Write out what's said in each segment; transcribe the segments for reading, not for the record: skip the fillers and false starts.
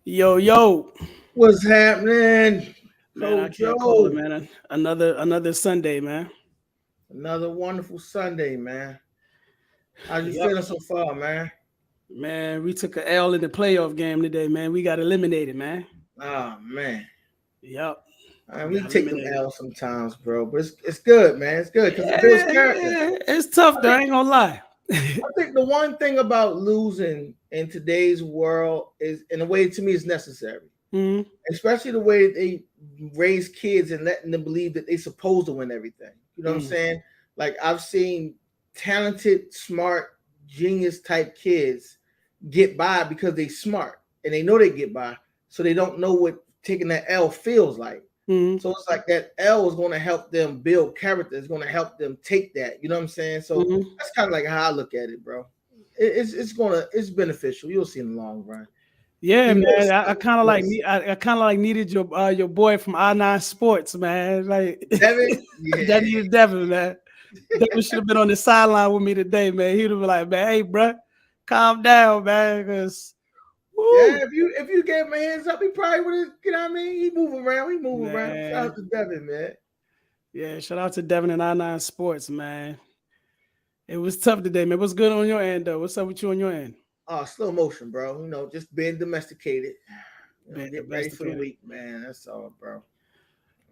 Yo, yo, What's happening, man, I Coach can't call it, Joe? man. Another Sunday, man. Another wonderful Sunday, man. How's you Yep, feeling so far, man? man. We took a L in the playoff game today, man. We got eliminated, man. Oh man, Yep, we We got take them eliminated. L sometimes, bro. But it's good, man. It's good because it builds character. It's tough I though. I think ain't gonna lie. I think the one thing about losing in today's world is, in a way, to me, is necessary. Mhm, Especially the way they raise kids and letting them believe that they're supposed to win everything. You know what I'm mhm, saying? Like I've seen talented, smart, genius type kids get by because they smart and they know they get by, so they don't know what taking that L feels like. mhm, So it's like that L is going to help them build character. It's going to help them take that. You know what I'm saying? So mhm. that's kind of like how I look at it, bro. It's beneficial. You'll see in the long run. Yeah, Even though man. it's, I kind of like it's I kind of like needed your boy from I9 Sports, man. Like Devin, yeah. that needed Devin, man. Devin should have been on the sideline with me today, man. He'd have been like, man, hey, bro, calm down, man, because Yeah, woo, if you gave him a hands up, he probably would have. You know what I mean? He move around. He move around. Shout man. out to Devin, man. Yeah, shout out to Devin and I9 Sports, man. It was tough today, man. What's good on your end, though? What's up with you on your end? Oh, slow motion, bro. Just being domesticated. Being Getting ready for the domesticated. week, man. That's all, bro.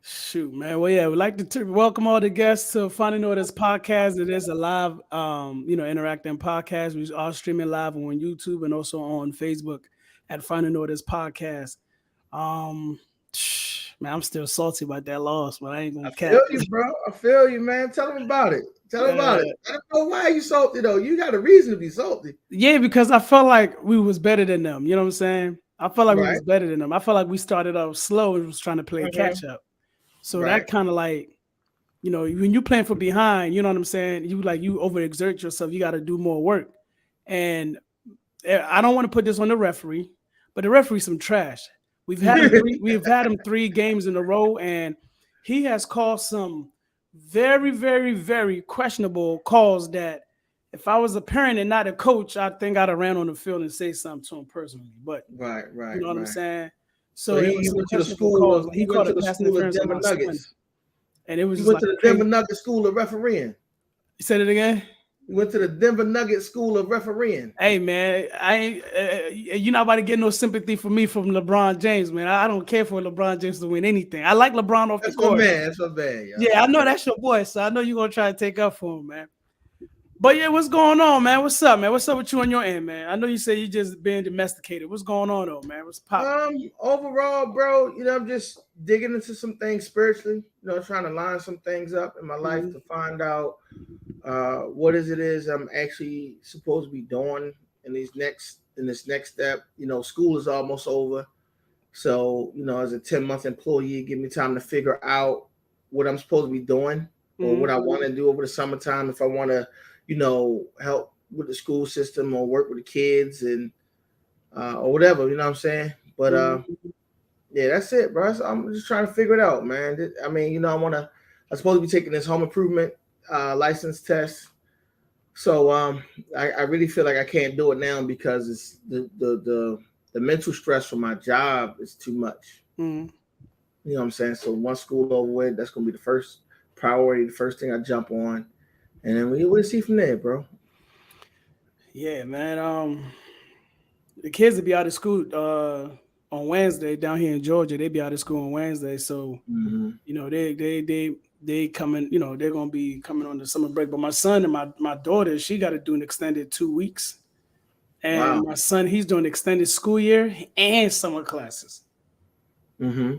Shoot, man. Well, yeah, we'd like to welcome all the guests to Finding Orders podcast. It is a live, interacting podcast. We are streaming live on YouTube and also on Facebook at Finding Orders podcast. Um, man, I'm still salty about that loss, but I ain't I gonna feel cap. you, bro. I feel you, man. Tell him about it. Tell him about Uh, it. I don't know why you salty though. You got a reason to be salty, yeah, because I felt like we was better than them. You know what I'm saying? I felt like we right? was better than them. I felt like we started off slow and was trying to play catch up. So Right. that kind of like, when you playing from behind, you know what I'm saying? You overexert yourself. You got to do more work. And I don't want to put this on the referee, but the referee's some trash. We've had him 3 games in a row, and he has called some very, very, very questionable calls that if I was a parent and not a coach, I think I'd have ran on the field and say something to him personally. But Right, you right, know what I'm right. saying? So So there was some questionable calls. Like he he went called to a the pass school of interference on Denver my son, Nuggets. and it was He just went like to the Denver crazy. Nuggets School of Refereeing. You said it again. He went to the Denver Nuggets School of Refereeing. Hey man, I ain't. You're not about to get no sympathy from me from LeBron James, man. I don't care for LeBron James to win anything. I like LeBron off the That's my court. man. That's my man, yo. Yeah, I know that's your boy, so I know you're gonna try to take up for him, man. But yeah, what's going on, man? What's up, man? What's up with you on your end, man? I know you say you just being domesticated. What's going on, though, man? What's popping? Overall, bro, I'm just digging into some things spiritually. Trying to line some things up in my life Mm-hmm. to find out what is I'm actually supposed to be doing in this next step. School is almost over, so as a 10-month employee, give me time to figure out what I'm supposed to be doing or Mm-hmm. what I want to do over the summertime. If I want to, help with the school system or work with the kids and or whatever, you know what I'm saying? But Mm-hmm. yeah, that's it, bro. I'm just trying to figure it out, man. I mean, I'm supposed to be taking this home improvement license test. So I really feel like I can't do it now because it's the mental stress for my job is too much. Mm-hmm. You know what I'm saying? So once school over with, that's gonna be the first priority, the first thing I jump on, and then we'll see from there, bro. Yeah, man. The kids will be out of school on Wednesday down here in Georgia. They be out of school on Wednesday, so Mm-hmm. they coming. They're gonna be coming on the summer break. But my son and my daughter, she got to do an extended 2 weeks. And Wow. my son, he's doing extended school year and summer classes Mm-hmm.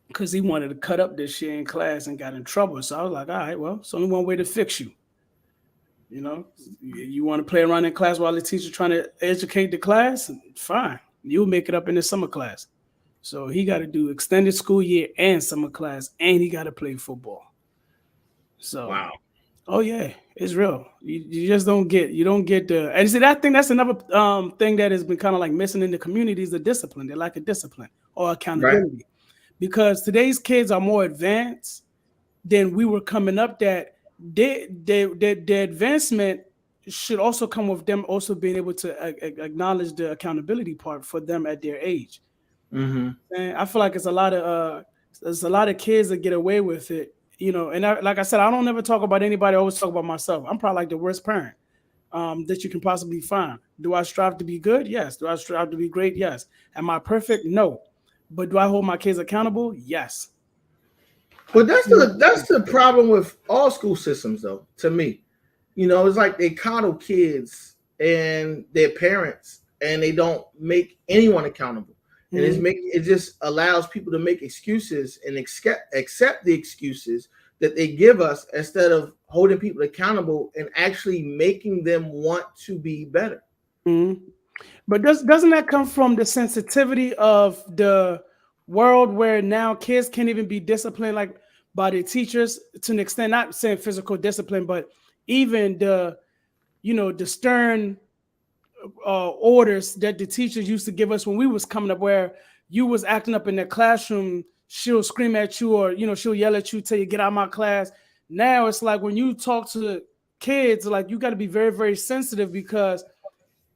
because he wanted to cut up this year in class and got in trouble. So I was like, all right, well, it's only one way to fix you. You know, you want to play around in class while the teacher's trying to educate the class? Fine. You'll make it up in the summer class. So he got to do extended school year and summer class, and he got to play football. So, Wow. oh yeah, it's real. You just you don't get the, and see, I think that's another thing that has been kind of like missing in the community is the discipline. They lack of discipline or Right. accountability because today's kids are more advanced than we were coming up. That their advancement should also come with them also being able to acknowledge the accountability part for them at their age. Mm-hmm. And I feel like there's a lot of kids that get away with it, And like I said, I don't ever talk about anybody. I always talk about myself. I'm probably like the worst parent that you can possibly find. Do I strive to be good? Yes. Do I strive to be great? Yes. Am I perfect? No. But do I hold my kids accountable? Yes. But that's the problem with all school systems, though. To me, it's like they coddle kids and their parents, and they don't make anyone accountable. And it just allows people to make excuses and accept the excuses that they give us instead of holding people accountable and actually making them want to be better. Mm-hmm. But doesn't that come from the sensitivity of the world where now kids can't even be disciplined like by the teachers to an extent, not saying physical discipline, but even the stern orders that the teachers used to give us when we was coming up, where you was acting up in the classroom, she'll scream at you, or she'll yell at you till you get out of my class. Now it's like when you talk to kids, like you got to be very, very sensitive, because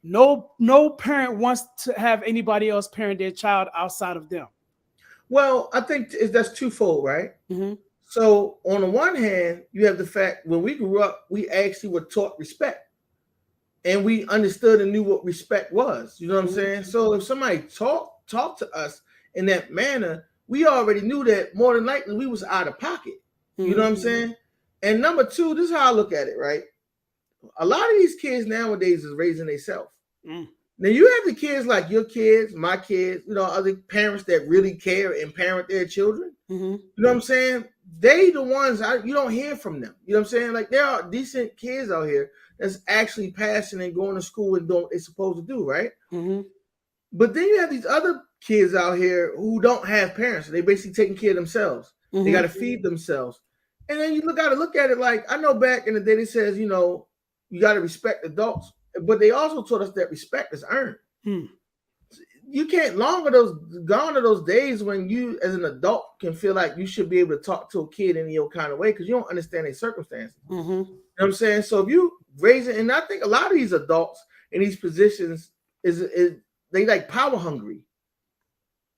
no parent wants to have anybody else parent their child outside of them. Well, I think that's twofold, right? Mm-hmm. So on the one hand, you have the fact when we grew up, we actually were taught respect, and we understood and knew what respect was. You know what I'm saying? So if somebody talked to us in that manner, we already knew that more than likely we was out of pocket. You know what I'm saying? And number two, this is how I look at it, right? A lot of these kids nowadays is raising themselves. Now you have the kids like your kids, my kids, other parents that really care and parent their children. You know what I'm saying? They the ones you don't hear from them. You know what I'm saying? Like there are decent kids out here that's actually passing and going to school and doing what they're supposed to do, right? But then you have these other kids out here who don't have parents. They basically taking care of themselves. They got to feed themselves. And then you got to look at it like, I know back in the day, they says, you got to respect adults. But they also taught us that respect is earned. You can't gone to those days when you, as an adult, can feel like you should be able to talk to a kid in your kind of way because you don't understand their circumstances. You know what I'm saying? So if you raise it, and I think a lot of these adults in these positions is they like power hungry.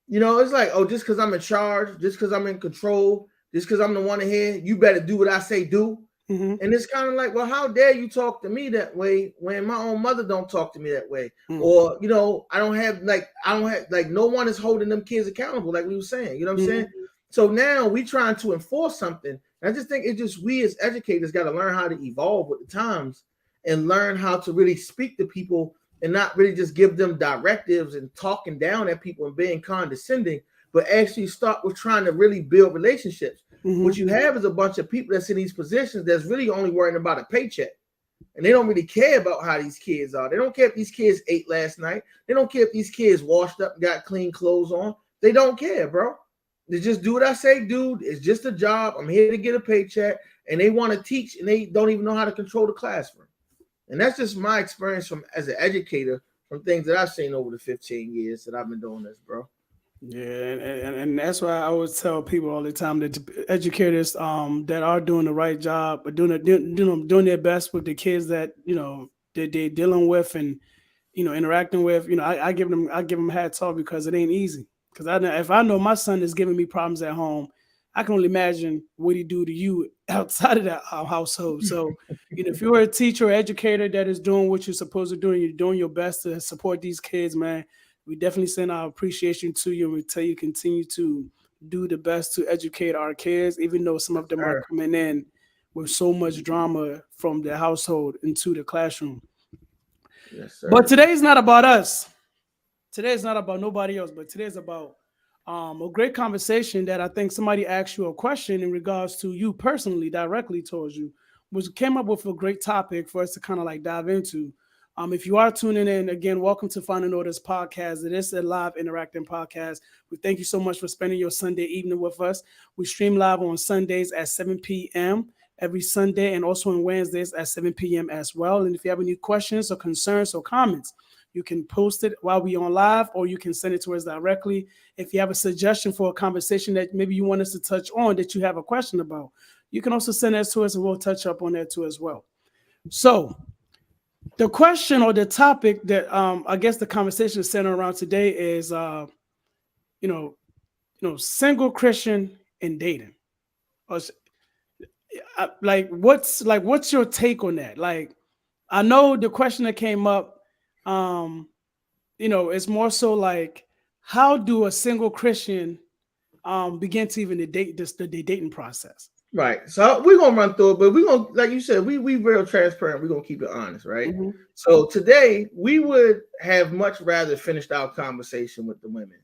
It's like, oh, just because I'm in charge, just because I'm in control, just because I'm the one here, you better do what I say do. And it's kind of like, well, how dare you talk to me that way when my own mother don't talk to me that way? Or, I don't have no one is holding them kids accountable, like we were saying, you know what I'm saying? So now we trying to enforce something. And I just think we as educators got to learn how to evolve with the times and learn how to really speak to people and not really just give them directives and talking down at people and being condescending, but actually start with trying to really build relationships. What you have is a bunch of people that's in these positions that's really only worrying about a paycheck. And they don't really care about how these kids are. They don't care if these kids ate last night. They don't care if these kids washed up and got clean clothes on. They don't care, bro. They just do what I say, dude. It's just a job. I'm here to get a paycheck. And they want to teach, and they don't even know how to control the classroom. And that's just my experience as an educator from things that I've seen over the 15 years that I've been doing this, bro. Yeah, and that's why I always tell people all the time that educators that are doing the right job, but doing their best with the kids that that they're dealing with and interacting with. I give them hats off because it ain't easy. Because if I know my son is giving me problems at home, I can only imagine what he do to you outside of that household. So if you're a teacher or educator that is doing what you're supposed to do and you're doing your best to support these kids, man, we definitely send our appreciation to you, and we tell you continue to do the best to educate our kids, even though some of them are coming in with so much drama from the household into the classroom. Yes, sir. But today is not about us. Today is not about nobody else, but today is about a great conversation that I think somebody asked you a question in regards to you personally, directly towards you, which came up with a great topic for us to kind of like dive into. If you are tuning in, again, welcome to Final Orders Podcast. It is a live interacting podcast. We thank you so much for spending your Sunday evening with us. We stream live on Sundays at 7 p.m. every Sunday and also on Wednesdays at 7 p.m. as well. And if you have any questions or concerns or comments, you can post it while we're on live, or you can send it to us directly. If you have a suggestion for a conversation that maybe you want us to touch on that you have a question about, you can also send that to us and we'll touch up on that too as well. So the question or the topic that I guess the conversation is centered around today is you know, single Christian and dating. Or what's your take on that? Like, I know the question that came up, um, it's more so like, how do a single Christian begin to even the dating process? Right. So we're gonna run through it, but we're gonna, like you said, we real transparent. We're gonna keep it honest, right? Mm-hmm. So today we would have much rather finished our conversation with the women,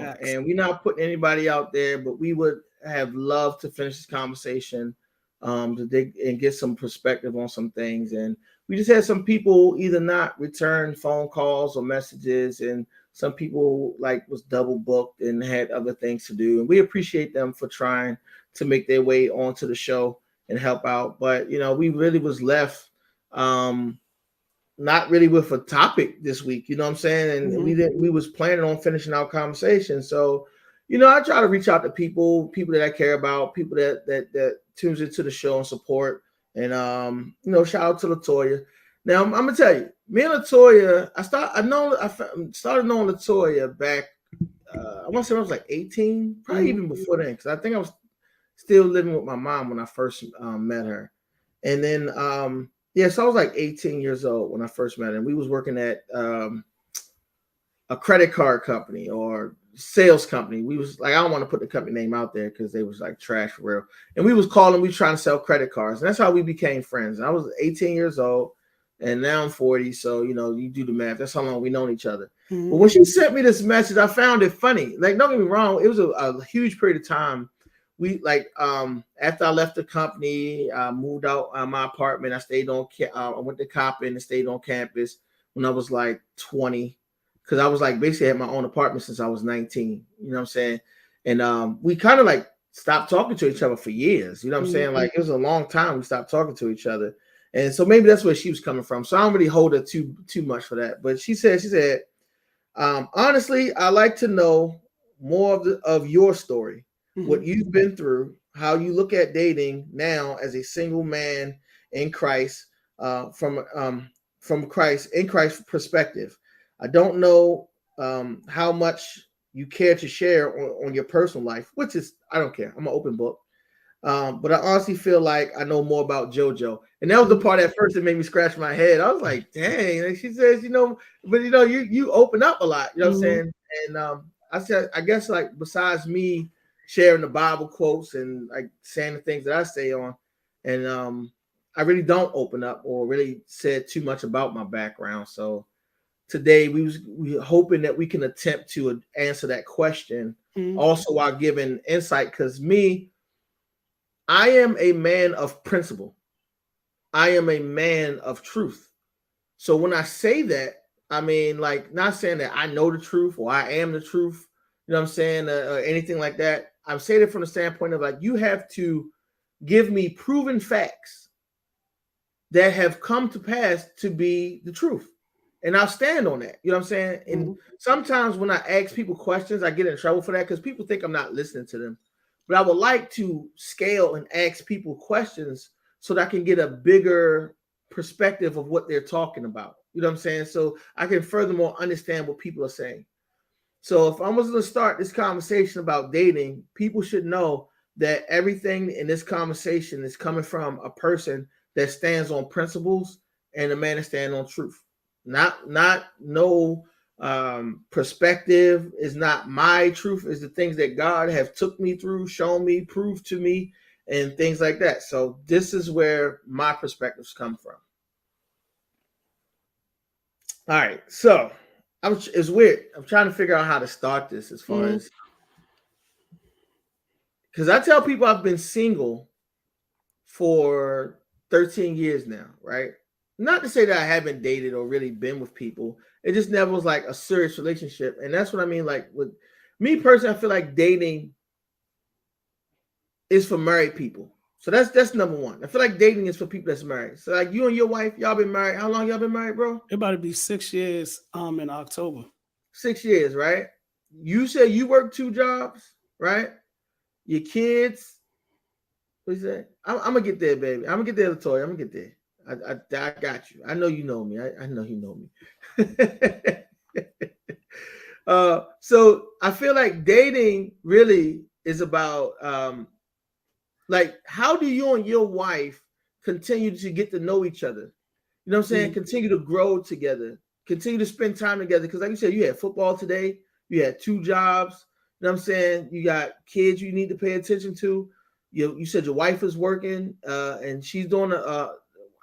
Facts. and we're not putting anybody out there, but we would have loved to finish this conversation, to dig and get some perspective on some things. And we just had some people either not return phone calls or messages, and some people like was double booked and had other things to do. And we appreciate them for trying to make their way onto the show and help out. But we really was left not really with a topic this week, you know what I'm saying? And we was planning on finishing our conversation. So, I try to reach out to people that I care about, people that tunes into the show and support. And shout out to Latoya. Now I'm gonna tell you, me and Latoya, I started knowing Latoya back. I want to say I was like 18, probably even before then, because I think I was still living with my mom when I first met her. And then so I was like 18 years old when I first met her. And we was working at a credit card company or sales company. We was like, I don't want to put the company name out there because they was like trash for real. And we was trying to sell credit cards. And that's how we became friends. And I was 18 years old and now I'm 40. So, you do the math. That's how long we known each other. Mm-hmm. But when she sent me this message, I found it funny. Like, don't get me wrong. It was a huge period of time. We after I left the company, I moved out my apartment. I stayed on. I went to Coppin and stayed on campus when I was like 20, because I was like basically had my own apartment since I was 19. You know what I'm saying? And we kind of like stopped talking to each other for years. You know what I'm saying? Like it was a long time we stopped talking to each other, and so maybe that's where she was coming from. So I don't really hold her too much for that. But she said, honestly, I like to know more of your story. What you've been through, how you look at dating now as a single man in Christ, from Christ in Christ's perspective. I don't know how much you care to share on your personal life, which is, I don't care. I'm an open book. But I honestly feel like I know more about JoJo. And that was the part at first that made me scratch my head. I was like, dang. And she says, but you open up a lot, you know what I'm saying? And I said, I guess like besides me sharing the Bible quotes and like saying the things that I say on, and I really don't open up or really said too much about my background. So today we hoping that we can attempt to answer that question, also while giving insight, because I am a man of principle. I am a man of truth. So when I say that, I mean, like, not saying that I know the truth or I am the truth, you know what I'm saying, or anything like that. I'm saying it from the standpoint of like, you have to give me proven facts that have come to pass to be the truth. And I'll stand on that. You know what I'm saying? And sometimes when I ask people questions, I get in trouble for that because people think I'm not listening to them. But I would like to scale and ask people questions so that I can get a bigger perspective of what they're talking about. You know what I'm saying? So I can furthermore understand what people are saying. So if I was going to start this conversation about dating, people should know that everything in this conversation is coming from a person that stands on principles and a man that stands on truth. Not no perspective is not my truth, is the things that God have took me through, shown me, proved to me, and things like that. So this is where my perspectives come from. All right, so it's weird. I'm trying to figure out how to start this as far as, because I tell people I've been single for 13 years now, right? Not to say that I haven't dated or really been with people. It just never was like a serious relationship. And that's what I mean. Like with me personally, I feel like dating is for married people. So that's number one. I feel like dating is for people that's married. So like you and your wife, y'all been married. How long y'all been married, bro? It about to be 6 years in October. 6 years, right? You said you work 2 jobs, right? Your kids. What you say? I'm gonna get there, baby. I'm gonna get there, Latoya. I'm gonna get there. I got you. I know you know me. I know you know me. So I feel like dating really is about like how do you and your wife continue to get to know each other? You know what I'm saying? Continue to grow together, continue to spend time together. Because like you said, you had football today, you had 2 jobs. You know what I'm saying? You got kids you need to pay attention to. You said your wife is working, and she's doing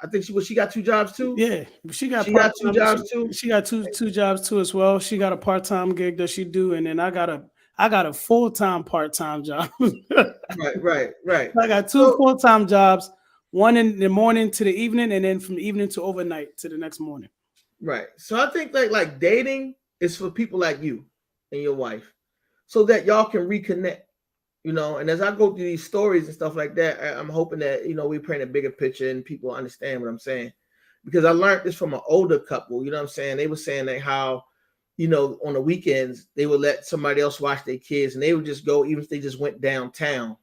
I think she got 2 jobs too. Yeah, she got She got 2 part-time. jobs too. She got two jobs too as well. She got a part-time gig that she do, and then I got a full-time part-time job. Right. I got 2 So full-time jobs, one in the morning to the evening, and then from the evening to overnight to the next morning. right. So I think like dating is for people like you and your wife, so that y'all can reconnect. And as I go through these stories and stuff like that, I'm hoping that we paint a bigger picture and people understand what I'm saying. Because I learned this from an older couple. You know what I'm saying? They were saying that how, on the weekends they would let somebody else watch their kids, and they would just go, even if they just went downtown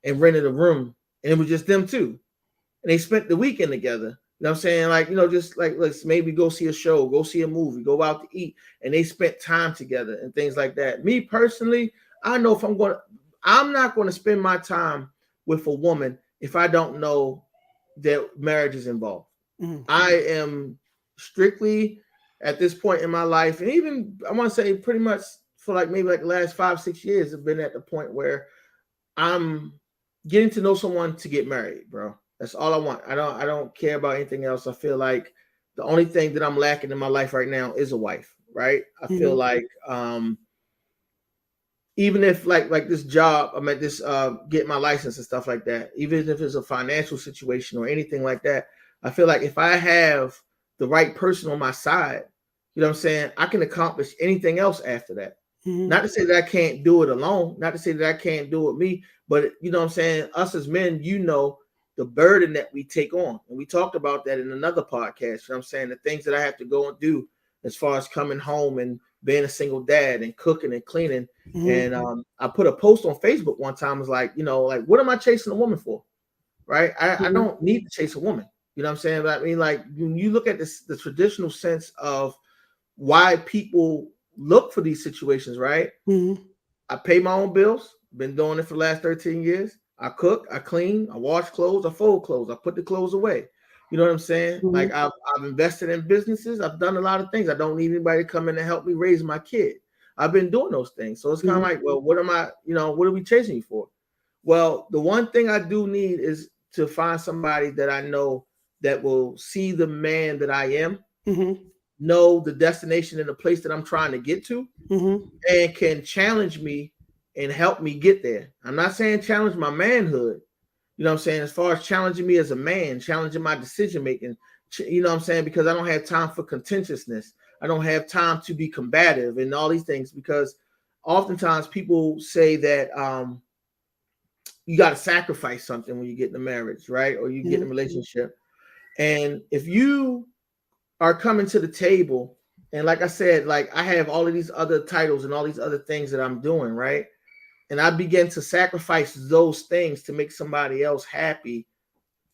and rented a room, and it was just them two, and they spent the weekend together. You know what I'm saying? Like, just like let's maybe go see a show, go see a movie, go out to eat, and they spent time together and things like that. Me personally, I know if I'm not going to spend my time with a woman if I don't know that marriage is involved. I am strictly at this point in my life, and even I want to say pretty much for maybe the last 5-6 years, have been at the point where I'm getting to know someone to get married, bro. That's all I want. I don't care about anything else. I feel like the only thing that I'm lacking in my life right now is a wife, right? I feel like even if like this job, I'm at this get my license and stuff like that, even if it's a financial situation or anything like that, I feel like if I have the right person on my side, you know what I'm saying, I can accomplish anything else after that. Not to say that I can't do it alone, not to say that I can't do it me, but you know what I'm saying, us as men, the burden that we take on. And we talked about that in another podcast. You know what I'm saying? The things that I have to go and do as far as coming home and being a single dad and cooking and cleaning. And I put a post on Facebook one time, was like, what am I chasing a woman for? Right? I don't need to chase a woman. You know what I'm saying? But I mean, like when you look at the traditional sense of why people look for these situations, right? I pay my own bills, been doing it for the last 13 years. I cook, I clean, I wash clothes, I fold clothes, I put the clothes away. You know what I'm saying? Like I've invested in businesses. I've done a lot of things. I don't need anybody to come in and help me raise my kid. I've been doing those things. So it's kind of like, well, what are we chasing you for? Well, the one thing I do need is to find somebody that I know that will see the man that I am, know the destination and the place that I'm trying to get to, and can challenge me and help me get there. I'm not saying challenge my manhood. You know what I'm saying? As far as challenging me as a man, challenging my decision making, you know what I'm saying? Because I don't have time for contentiousness. I don't have time to be combative and all these things, because oftentimes people say that you got to sacrifice something when you get in a marriage, right? Or you get in a relationship. And if you are coming to the table, and like I said, like I have all of these other titles and all these other things that I'm doing, right? And I begin to sacrifice those things to make somebody else happy,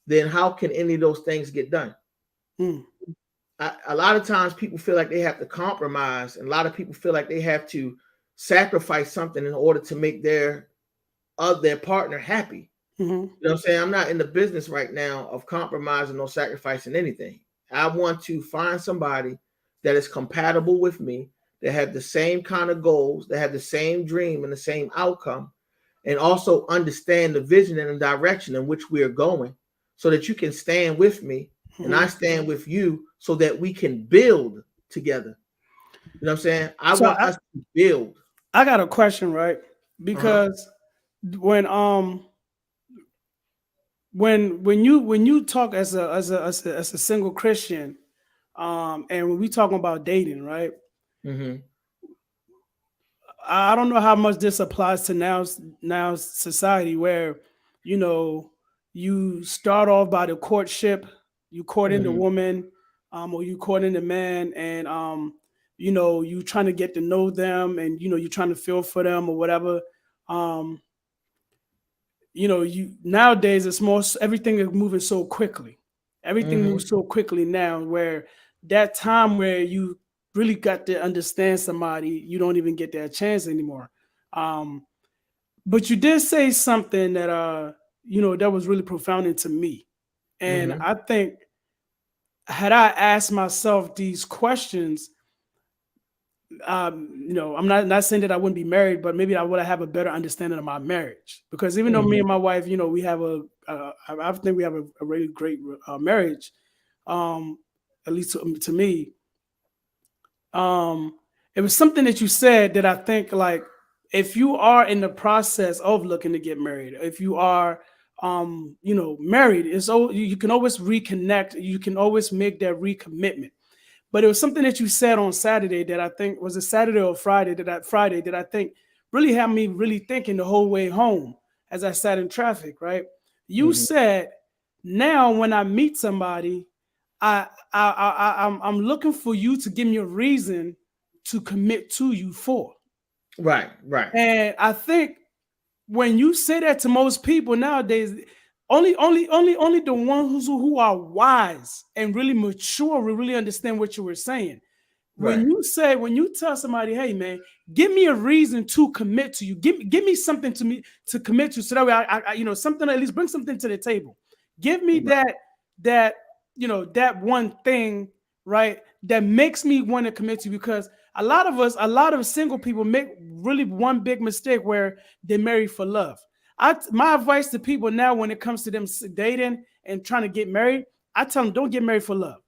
then how can any of those things get done? A lot of times people feel like they have to compromise, and a lot of people feel like they have to sacrifice something in order to make their partner happy. You know what I'm saying? I'm not in the business right now of compromising or sacrificing anything. I want to find somebody that is compatible with me, that have the same kind of goals, that have the same dream and the same outcome, and also understand the vision and the direction in which we are going, so that you can stand with me and I stand with you, so that we can build together. You know what I'm saying? I want us to build. I got a question, right? Because when you talk as a single Christian, and when we talking about dating, right? I don't know how much this applies to now society, where you start off by the courtship, you courting the woman, or you courting the man, and you trying to get to know them, and you're trying to feel for them or whatever. You nowadays it's more, everything is moving so quickly. Everything moves so quickly now, where that time where you really got to understand somebody, you don't even get that chance anymore. Um, but you did say something that that was really profound to me. And Mm-hmm. I think had I asked myself these questions, I'm not saying that I wouldn't be married, but maybe I would have a better understanding of my marriage. Because even though me Mm-hmm. and my wife, we have I think we have a really great marriage. Um, at least to me, it was something that you said that I think, like, if you are in the process of looking to get married, if you are married, you can always reconnect, you can always make that recommitment. But it was something that you said on Saturday that I think was a Saturday or Friday that I think really had me really thinking the whole way home as I sat in traffic, right? You Mm-hmm. said, now when I meet somebody, I'm looking for you to give me a reason to commit to you for. Right, right, And I think when you say that to most people nowadays, only the ones who are wise and really mature will really understand what you were saying. right. When you tell somebody, hey man, give me a reason to commit to you, give me something to me to commit to, so that way something, at least bring something to the table. Give me Right. that that one thing, right, that makes me want to commit to you. Because a lot of single people make really one big mistake where they marry for love. My advice to people now when it comes to them dating and trying to get married, I tell them, don't get married for love.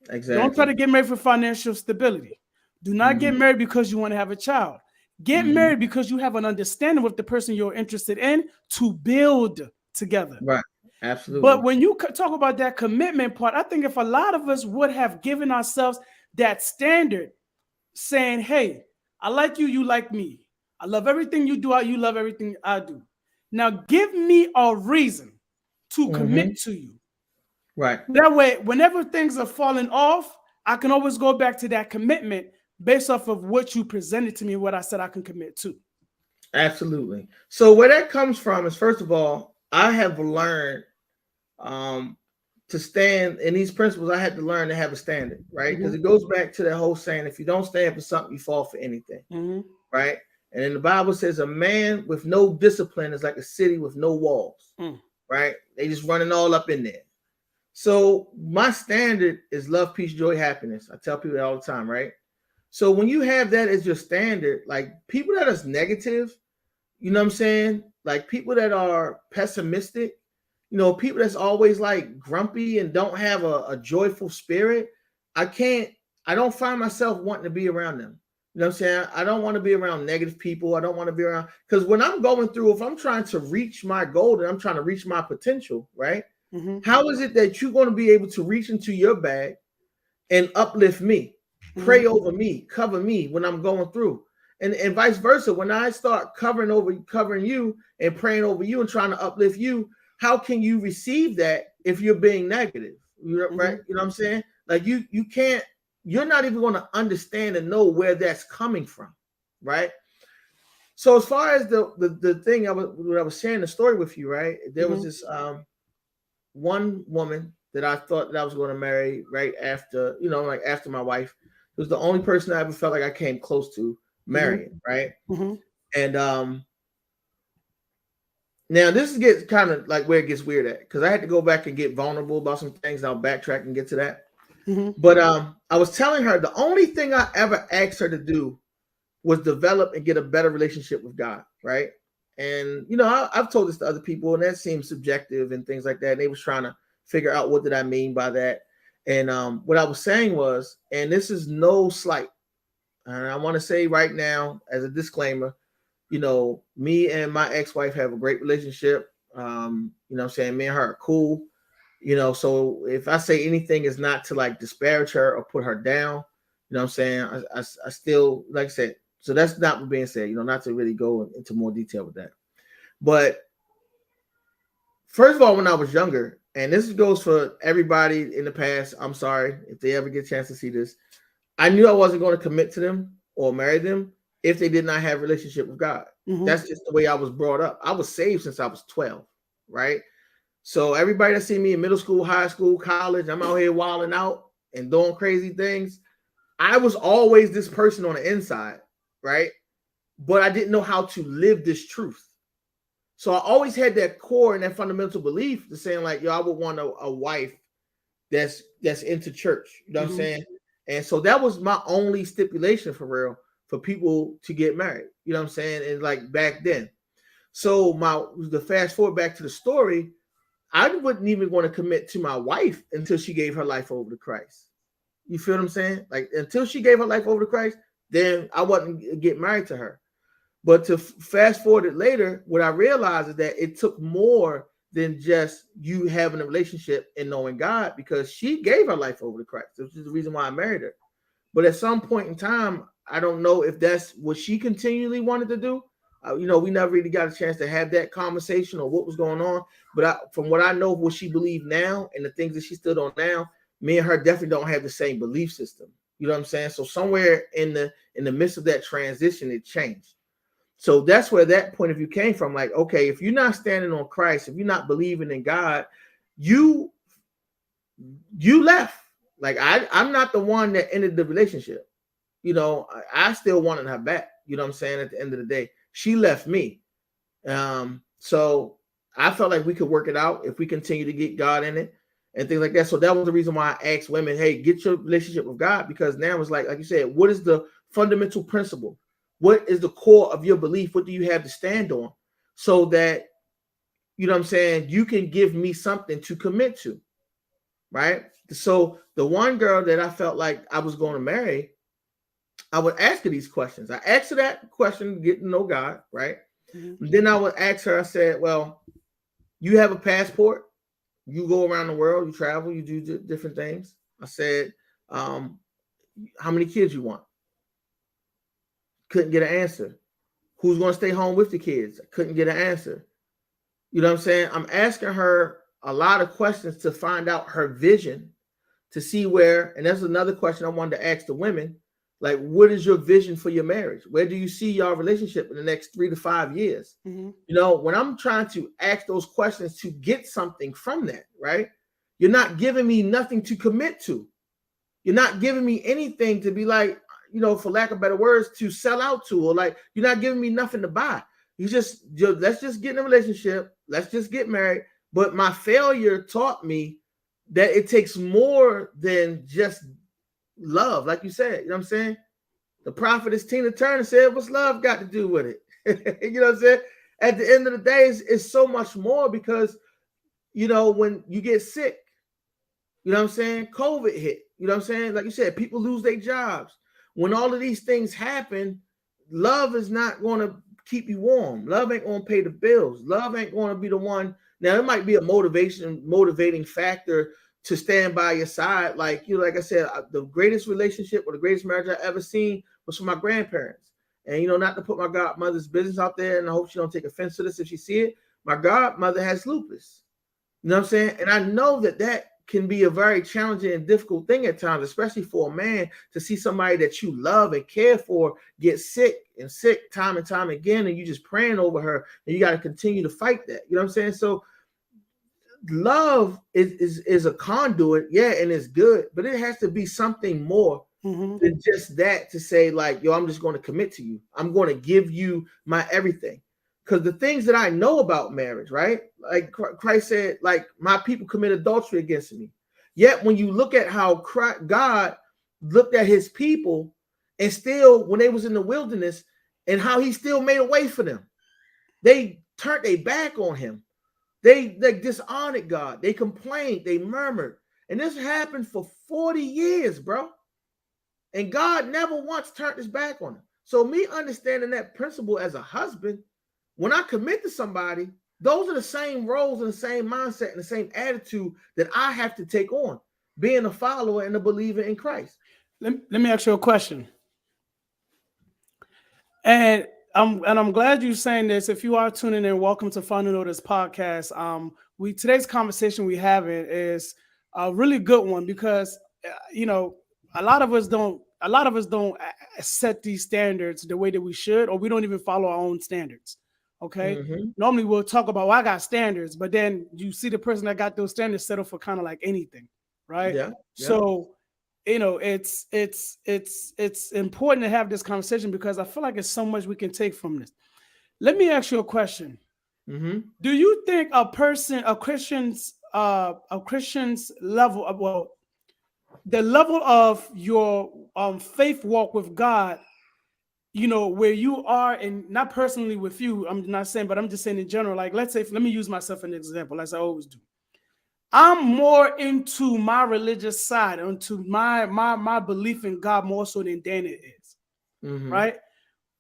Don't try Exactly. to get married for financial stability. Do not Mm-hmm. get married because you want to have a child. Get Mm-hmm. married because you have an understanding with the person you're interested in to build together. Right. But Absolutely. when you talk about that commitment part, I think if a lot of us would have given ourselves that standard, saying, hey, I like you, you like me. I love everything you do, you love everything I do. Now give me a reason to Mm-hmm. commit to you. Right. That way, whenever things are falling off, I can always go back to that commitment based off of what you presented to me, what I said I can commit to. Absolutely. So where that comes from is, first of all, I have learned um, to stand in these principles. I had to learn to have a standard, right? Because Mm-hmm. it goes back to that whole saying: if you don't stand for something, you fall for anything, Mm-hmm. right? And then the Bible says a man with no discipline is like a city with no walls, Mm. right? They just running all up in there. So my standard is love, peace, joy, happiness. I tell people that all the time, right? So when you have that as your standard, like people that is negative, you know what I'm saying? Like people that are pessimistic, people that's always like grumpy and don't have a joyful spirit. I can't, I don't find myself wanting to be around them. You know what I'm saying? I don't want to be around negative people. I don't want to be around, because when I'm going through, if I'm trying to reach my goal and I'm trying to reach my potential, right? Mm-hmm. How is it that you're going to be able to reach into your bag and uplift me, Mm-hmm. pray over me, cover me when I'm going through? And vice versa. When I start covering you and praying over you and trying to uplift you, how can you receive that if you're being negative? Mm-hmm. Right? You know what I'm saying? Like you can't, you're not even going to understand and know where that's coming from, right? So as far as the thing when I was sharing the story with you, right? There was Mm-hmm. this one woman that I thought that I was going to marry right after, like after my wife. It was the only person I ever felt like I came close to marrying, right? Mm-hmm. And now this gets kind of like where it gets weird at, because I had to go back and get vulnerable about some things. I'll backtrack and get to that. Mm-hmm. But I was telling her the only thing I ever asked her to do was develop and get a better relationship with God, right? And I've told this to other people, and that seems subjective and things like that. And they was trying to figure out what did I mean by that. And what I was saying was, and this is no slight, and I want to say right now as a disclaimer, me and my ex-wife have a great relationship. I'm saying me and her are cool. So if I say anything is not to like disparage her or put her down, I'm saying? I still, like I said, so that's not what being said, not to really go into more detail with that. But first of all, when I was younger, and this goes for everybody in the past, I'm sorry if they ever get a chance to see this, I knew I wasn't going to commit to them or marry them if they did not have a relationship with God. Mm-hmm. That's just the way I was brought up. I was saved since I was 12, right? So everybody that see me in middle school, high school, college, I'm out here wilding out and doing crazy things. I was always this person on the inside, right? But I didn't know how to live this truth. So I always had that core and that fundamental belief to saying like, yo, I would want a wife that's into church. You know what I'm saying? And so that was my only stipulation for real for people to get married. You know what I'm saying? And like back then. So the fast forward back to the story, I wouldn't even want to commit to my wife until she gave her life over to Christ. You feel what I'm saying? Like until she gave her life over to Christ, then I wouldn't get married to her. But to fast forward it later, what I realized is that it took more than just you having a relationship and knowing God, because she gave her life over to Christ, which is the reason why I married her. But at some point in time, I don't know if that's what she continually wanted to do. We never really got a chance to have that conversation or what was going on. But from what I know, what she believed now and the things that she stood on now, me and her definitely don't have the same belief system. You know what I'm saying? So somewhere in the midst of that transition, it changed. So that's where that point of view came from. Like, okay, if you're not standing on Christ, if you're not believing in God, you left. Like I'm not the one that ended the relationship. I still wanted her back. You know what I'm saying? At the end of the day, she left me. So I felt like we could work it out if we continue to get God in it and things like that. So that was the reason why I asked women, hey, get your relationship with God, because now it's like you said, what is the fundamental principle? What is the core of your belief? What do you have to stand on? So that, you know what I'm saying, you can give me something to commit to, right? So the one girl that I felt like I was going to marry, I would ask her these questions. I asked her that question, get to know God, right? Mm-hmm. Then I would ask her, I said, well, you have a passport. You go around the world, you travel, you do different things. I said, how many kids you want? Couldn't get an answer. Who's going to stay home with the kids? I couldn't get an answer. You know what I'm saying? I'm asking her a lot of questions to find out her vision, to see where, and that's another question I wanted to ask the women, like, what is your vision for your marriage? Where do you see your relationship in the next 3 to 5 years? Mm-hmm. When I'm trying to ask those questions to get something from that, right? You're not giving me nothing to commit to. You're not giving me anything to be like, for lack of better words, to sell out to, or like, you're not giving me nothing to buy. Let's just get in a relationship. Let's just get married. But my failure taught me that it takes more than just love. Like you said, you know what I'm saying? The prophetess Tina Turner said, what's love got to do with it? You know what I'm saying? At the end of the day, it's so much more, because, when you get sick, you know what I'm saying? COVID hit, you know what I'm saying? Like you said, people lose their jobs. When all of these things happen, love is not going to keep you warm. Love ain't going to pay the bills. Love ain't going to be the one. Now, it might be a motivating factor to stand by your side. Like I said, the greatest relationship or the greatest marriage I ever seen was from my grandparents. And, not to put my godmother's business out there, and I hope she don't take offense to this if she see it. My godmother has lupus. You know what I'm saying? And I know that can be a very challenging and difficult thing at times, especially for a man, to see somebody that you love and care for get sick time and time again, and you just praying over her, and you got to continue to fight that. You know what I'm saying? So love is a conduit, yeah, and it's good, but it has to be something more than just that, to say like, yo, I'm just going to commit to you. I'm going to give you my everything. Because the things that I know about marriage, right? Like Christ said, like, my people commit adultery against me. Yet when you look at how God looked at his people, and still when they was in the wilderness, and how he still made a way for them, they turned their back on him. They dishonored God. They complained. They murmured. And this happened for 40 years, bro. And God never once turned his back on them. So me understanding that principle as a husband, when I commit to somebody, those are the same roles and the same mindset and the same attitude that I have to take on, being a follower and a believer in Christ. Let me ask you a question. And I'm glad you're saying this. If you are tuning in, welcome to Final Notice Podcast. Today's conversation we having is a really good one, because a lot of us don't set these standards the way that we should, or we don't even follow our own standards. Okay. Mm-hmm. Normally we'll talk about, well, I got standards, but then you see the person that got those standards settle for kind of like anything. Right. Yeah. So it's important to have this conversation because I feel like there's so much we can take from this. Let me ask you a question. Mm-hmm. Do you think a Christian's level of, the level of your faith walk with God, where you are, and not personally with you, I'm not saying, but I'm just saying in general, like, let's say, let me use myself as an example, as I always do. I'm more into my religious side, into my belief in God more so than Dana is, Mm-hmm. right?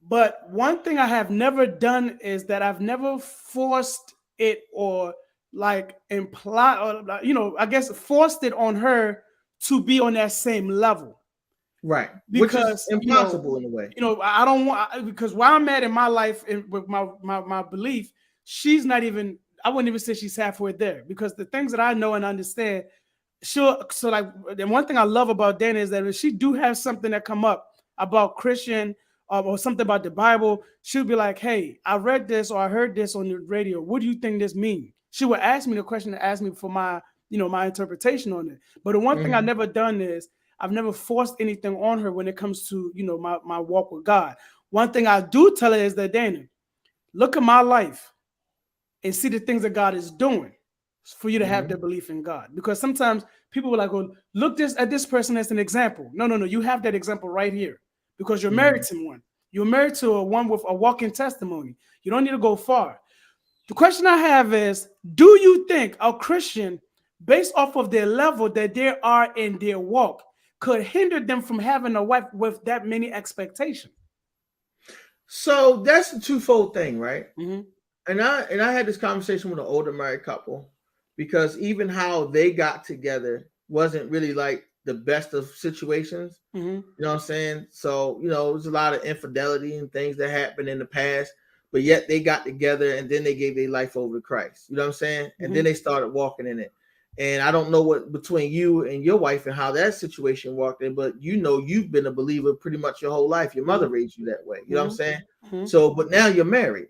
But one thing I have never done is that I've never forced it or like imply, or I guess forced it on her to be on that same level. Right. Which is Because impossible in a way. I don't want, because where I'm at in my life and with my belief, she's not even, I wouldn't even say she's halfway there, because the things that I know and understand, sure. So like, and one thing I love about Dana is that if she do have something that come up about Christian or something about the Bible, she'll be like, hey, I read this or I heard this on the radio. What do you think this means? She would ask me the question to ask me for my, my interpretation on it. But the one thing I've never done is I've never forced anything on her when it comes to, my walk with God. One thing I do tell her is that, Dana, look at my life and see the things that God is doing for you to have the belief in God. Because sometimes people will like, well, look at this person as an example. No. You have that example right here because you're married to one. You're married to one with a walking testimony. You don't need to go far. The question I have is, do you think a Christian, based off of their level that they are in their walk, could hinder them from having a wife with that many expectations? So that's a twofold thing, right? Mm-hmm. And I had this conversation with an older married couple, because even how they got together wasn't really like the best of situations. Mm-hmm. You know what I'm saying? So, there's a lot of infidelity and things that happened in the past, but yet they got together and then they gave their life over to Christ. You know what I'm saying? And then they started walking in it. And I don't know what between you and your wife and how that situation walked in, but you've been a believer pretty much your whole life. Your mother raised you that way. You know what I'm saying? Mm-hmm. So, but now you're married.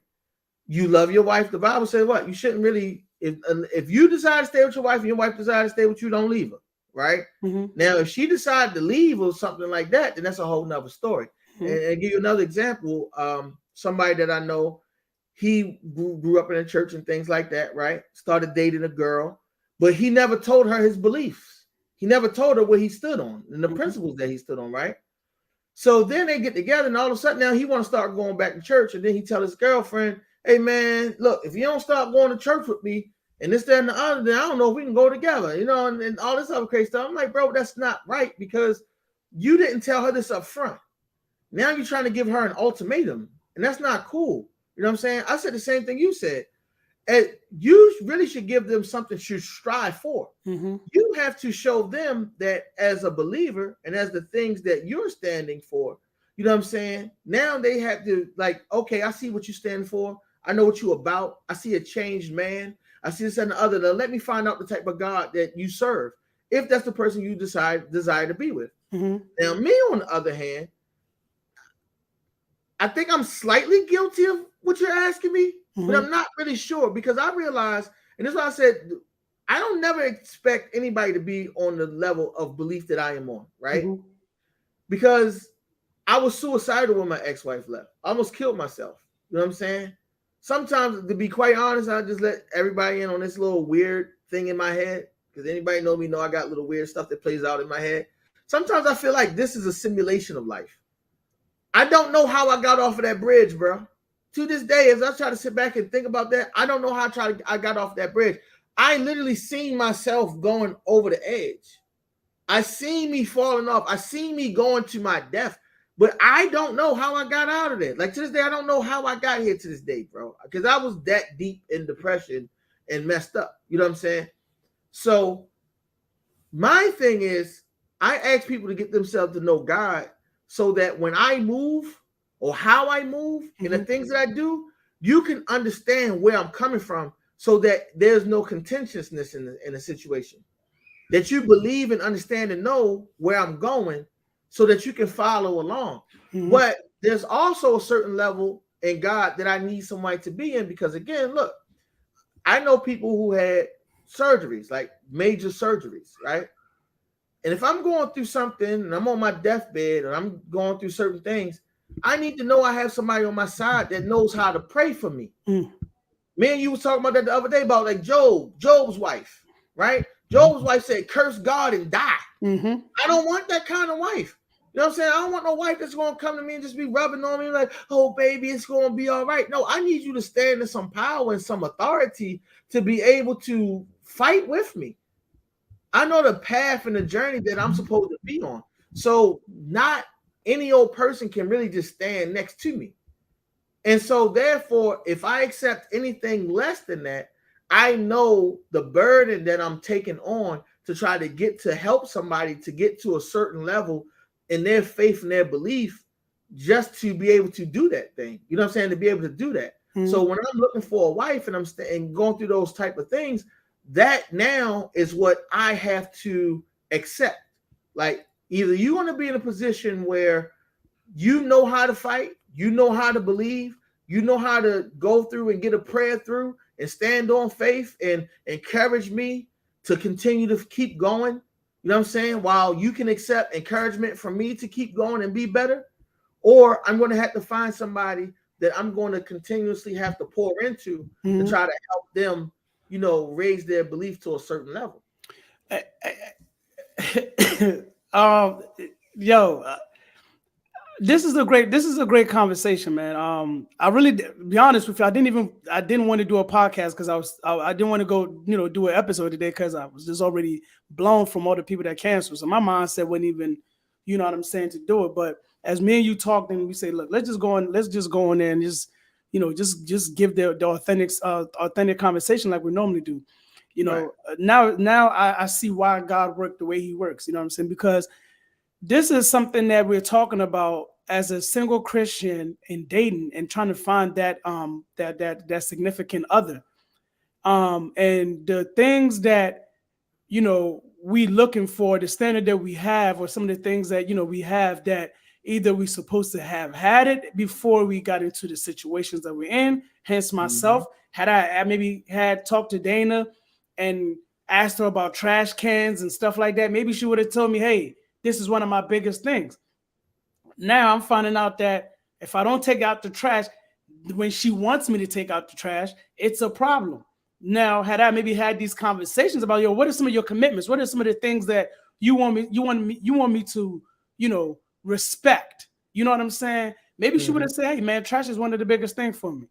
You love your wife. The Bible says what? You shouldn't really, if you decide to stay with your wife and your wife decides to stay with you, don't leave her. Right? Mm-hmm. Now, if she decided to leave or something like that, then that's a whole nother story. Mm-hmm. And give you another example, somebody that I know, he grew up in a church and things like that, right? Started dating a girl, but he never told her his beliefs. He never told her what he stood on and the principles that he stood on, right? So then they get together, and all of a sudden now he want to start going back to church, and then he tell his girlfriend, hey man, look, if you don't stop going to church with me and this, that, and the other, then I don't know if we can go together, and all this other crazy stuff. I'm like, bro, that's not right, because you didn't tell her this up front. Now you're trying to give her an ultimatum, and that's not cool. You know what I'm saying? I said the same thing you said. And you really should give them something to strive for. Mm-hmm. You have to show them that as a believer and as the things that you're standing for, you know what I'm saying? Now they have to like, okay, I see what you stand for. I know what you're about. I see a changed man. I see this and the other. Now let me find out the type of God that you serve, if that's the person you desire to be with. Mm-hmm. Now, me on the other hand, I think I'm slightly guilty of what you're asking me, but I'm not really sure, because I realize, and that's why I said, I don't never expect anybody to be on the level of belief that I am on, right? Mm-hmm. Because I was suicidal when my ex-wife left. I almost killed myself. You know what I'm saying? Sometimes, to be quite honest, I just let everybody in on this little weird thing in my head, because anybody know me know I got little weird stuff that plays out in my head. Sometimes I feel like this is a simulation of life. I don't know how I got off of that bridge, bro. To this day, as I try to sit back and think about that, I don't know how I got off that bridge. I literally seen myself going over the edge. I seen me falling off. I seen me going to my death, but I don't know how I got out of it. Like, to this day, I don't know how I got here to this day, bro, because I was that deep in depression and messed up. You know what I'm saying? So my thing is, I ask people to get themselves to know God, so that when I move or how I move and the things that I do, you can understand where I'm coming from, so that there's no contentiousness in the situation. That you believe and understand and know where I'm going, so that you can follow along. Mm-hmm. But there's also a certain level in God that I need somebody to be in, because again, look, I know people who had surgeries, like major surgeries, right? And if I'm going through something and I'm on my deathbed and I'm going through certain things, I need to know I have somebody on my side that knows how to pray for me. Me and you was talking about that the other day about like Job's wife, right? Job's wife said, curse God and die. I don't want that kind of wife. You know what I'm saying? I don't want no wife that's going to come to me and just be rubbing on me like, oh, baby, it's going to be all right. No, I need you to stand in some power and some authority to be able to fight with me. I know the path and the journey that I'm supposed to be on. So not any old person can really just stand next to me. And so therefore, if I accept anything less than that, I know the burden that I'm taking on to try to get to help somebody to get to a certain level in their faith and their belief just to be able to do that thing. You know what I'm saying? To be able to do that. So when I'm looking for a wife and I'm going through those type of things, that now is what I have to accept. Like either you want to be in a position where you know how to fight, you know how to believe, you know how to go through and get a prayer through and stand on faith and encourage me to continue to keep going. You know what I'm saying? While you can accept encouragement from me to keep going and be better, or I'm going to have to find somebody that I'm going to continuously have to pour into to try to help them, you know, raise their belief to a certain level. This is a great conversation, man. I really, be honest with you, I didn't want to do a podcast because I didn't want to go, you know, do an episode today because I was just already blown from all the people that canceled. So my mindset wasn't even, you know what I'm saying, to do it. But as me and you talked, and we say, look, let's just go in there and just, you know, just give the authentic conversation like we normally do. You know, right. Now I see why God worked the way He works. You know what I'm saying? Because this is something that we're talking about as a single Christian in dating and trying to find that that significant other. And the things that, you know, we looking for, the standard that we have, or some of the things that, you know, we have that either we supposed to have had it before we got into the situations that we're in. Hence myself, had I maybe had talked to Dana and asked her about trash cans and stuff like that, maybe she would have told me, hey, this is one of my biggest things. Now I'm finding out that if I don't take out the trash when she wants me to take out the trash, it's a problem. Now, had I maybe had these conversations about, what are some of your commitments? What are some of the things that you want me to, you know, respect? You know what I'm saying? Maybe she would have said, hey man, trash is one of the biggest things for me.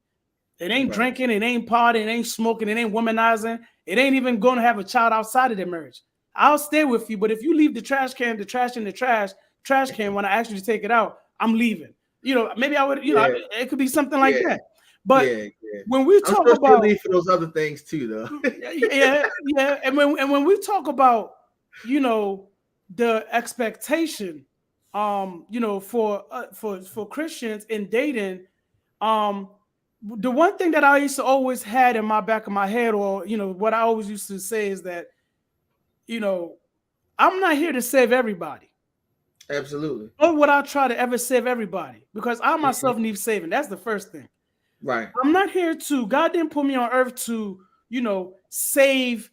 It ain't drinking, it ain't partying, it ain't smoking, it ain't womanizing, it ain't even going to have a child outside of their marriage. I'll stay with you, but if you leave the trash in the trash can when I ask you to take it out, I'm leaving. You know, maybe I would, you know, it could be something like that. But when we talk about leave for those other things too, though. and when we talk about, you know, the expectation, you know, for Christians in dating, the one thing that I used to always had in my back of my head, or you know, what I always used to say is that, you know, I'm not here to save everybody. Absolutely. Nor would I try to ever save everybody, because I myself need saving. That's the first thing. Right. I'm not here to, God didn't put me on earth to, you know, save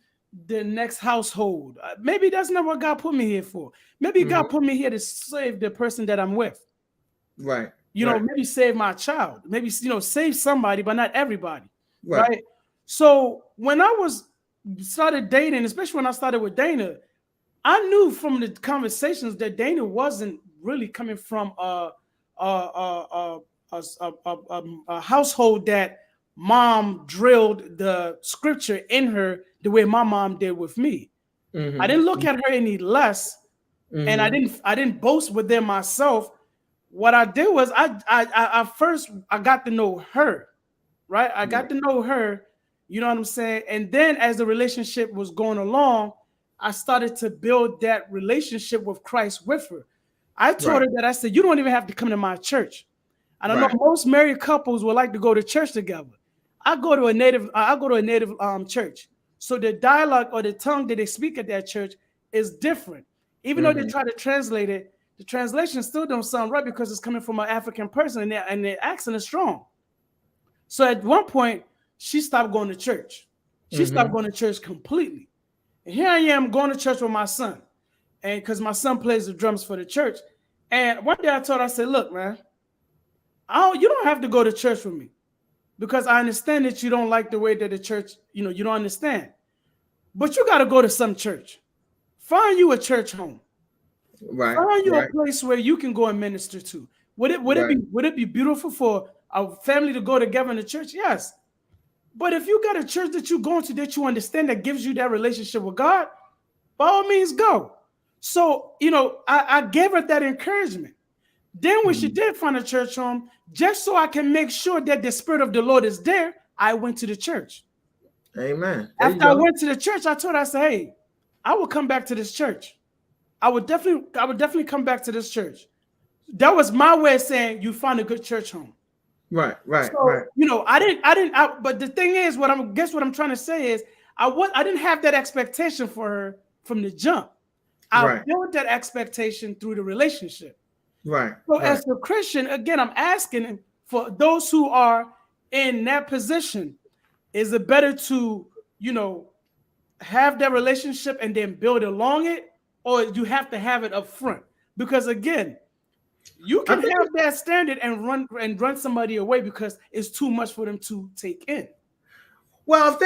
the next household. Maybe that's not what God put me here for. Maybe God put me here to save the person that I'm with. Right. You know, maybe save my child. Maybe, you know, save somebody, but not everybody. Right. So when I started dating, especially when I started with Dana, I knew from the conversations that Dana wasn't really coming from a household that mom drilled the scripture in her the way my mom did with me. I didn't look at her any less, and I didn't boast within myself. What I did was I first got to know her, right? I got to know her, you know what I'm saying? And then as the relationship was going along, I started to build that relationship with Christ with her. I told her that, I said, you don't even have to come to my church. I don't know, most married couples would like to go to church together. I go to a native church. So the dialogue or the tongue that they speak at that church is different. Even though they try to translate it, the translation still don't sound right because it's coming from an African person and their accent is strong. So at one point, she stopped going to church. She stopped going to church completely. And here I am going to church with my son. and because my son plays the drums for the church. And one day I said, look, man, you don't have to go to church with me because I understand that you don't like the way that the church, you don't understand. But you got to go to some church. Find you a church home. Right. Find you right. a place where you can go and minister to. Would Right. it be beautiful for a family to go together in the church? Yes. But if you got a church that you're going to that you understand that gives you that relationship with God, by all means go. So, I gave her that encouragement. Then when she did find a church home, just so I can make sure that the Spirit of the Lord is there, I went to the church. Amen. After I went to the church, I told her, I said, hey, I will come back to this church. I would definitely come back to this church. That was my way of saying you found a good church home. Right. So, but the thing is, what I'm trying to say is I didn't have that expectation for her from the jump. I built that expectation through the relationship. Right. So as a Christian, again, I'm asking for those who are in that position, is it better to, have that relationship and then build along it, or you have to have it up front? Because again, you can have that standard and run somebody away because it's too much for them to take in. Well,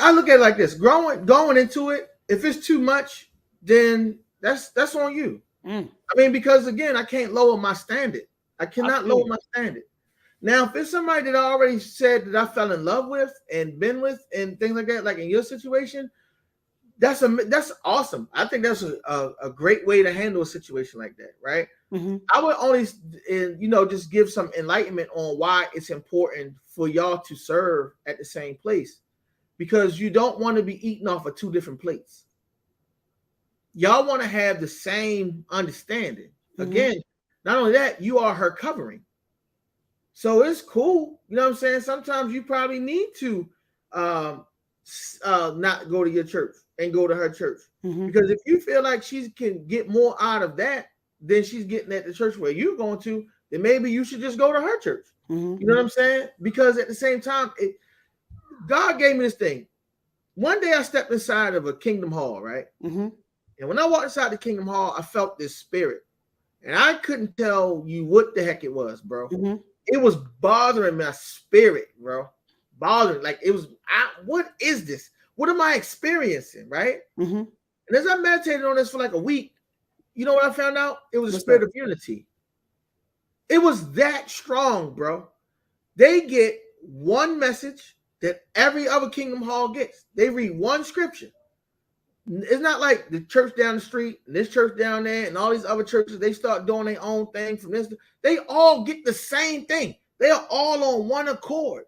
I look at it like this: going into it, if it's too much, then that's on you. I mean, because again, I can't lower my standard. I cannot lower my standard. Now, if it's somebody that I already said that I fell in love with and been with and things like that, like in your situation, that's awesome. I think that's a great way to handle a situation like that, right? I would only, just give some enlightenment on why it's important for y'all to serve at the same place, because you don't want to be eating off of two different plates. Y'all want to have the same understanding. Again, not only that, you are her covering. So it's cool. You know what I'm saying? Sometimes you probably need to not go to your church and go to her church. Because if you feel like she can get more out of that than she's getting at the church where you're going to, then maybe you should just go to her church. You know what I'm saying? Because at the same time, God gave me this thing. One day I stepped inside of a Kingdom Hall, right? And when I walked inside the Kingdom Hall, I felt this spirit. And I couldn't tell you what the heck it was, bro. It was bothering my spirit, bro. Bothering. Like it was, what is this? What am I experiencing, right? And as I meditated on this for like a week, you know what I found out? It was a spirit of unity. It was that strong, bro. They get one message that every other Kingdom Hall gets. They read one scripture. It's not like the church down the street, and this church down there, and all these other churches, they start doing their own thing from this. They all get the same thing. They are all on one accord.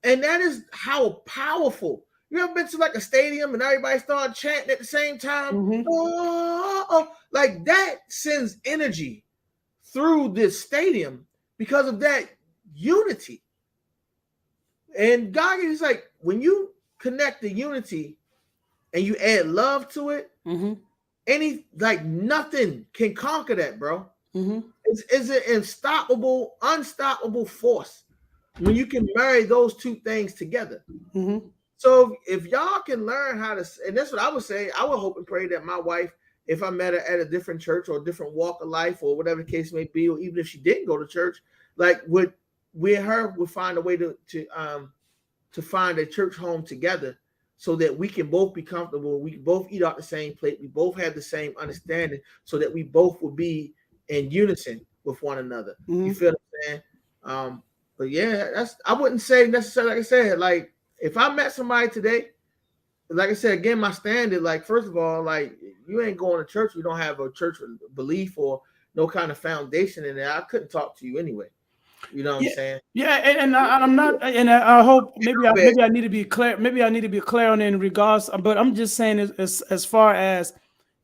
And that is how powerful. You ever been to like a stadium and everybody start chanting at the same time? Oh, like that sends energy through this stadium because of that unity. And God is like, when you connect the unity and you add love to it, nothing can conquer that, bro. It's an unstoppable force when you can marry those two things together. So if y'all can learn how to, and that's what I would say, I would hope and pray that my wife, if I met her at a different church or a different walk of life or whatever the case may be, or even if she didn't go to church, like would find a way to find a church home together, so that we can both be comfortable. We can both eat off the same plate. We both have the same understanding, so that we both will be in unison with one another. You feel what I'm saying? But yeah, I wouldn't say necessarily, like I said, like if I met somebody today, like I said, again, my standard, like, first of all, like you ain't going to church. You don't have a church belief or no kind of foundation in there. I couldn't talk to you anyway. You know what I'm saying? Yeah, and I'm not, and I hope maybe I need to be clear. Maybe I need to be clear on it in regards. But I'm just saying, as far as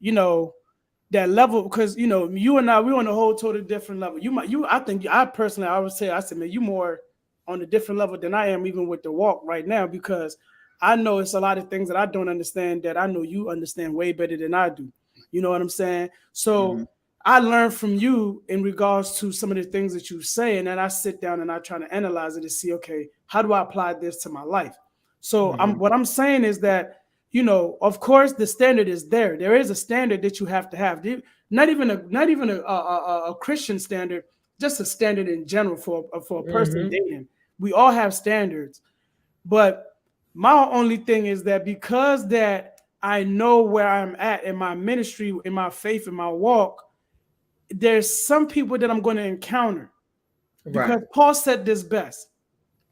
that level, because you and I, we're on a whole totally different level. I would say, man, you more on a different level than I am, even with the walk right now, because I know it's a lot of things that I don't understand that I know you understand way better than I do. You know what I'm saying? So I learned from you in regards to some of the things that you say, and then I sit down and I try to analyze it and see, okay, how do I apply this to my life? So what I'm saying is that, of course, the standard is there. There is a standard that you have to have. Not even a Christian standard, just a standard in general for a person dating. We all have standards, but my only thing is that because that I know where I'm at in my ministry, in my faith, in my walk, there's some people that I'm going to encounter. Because Paul said this best.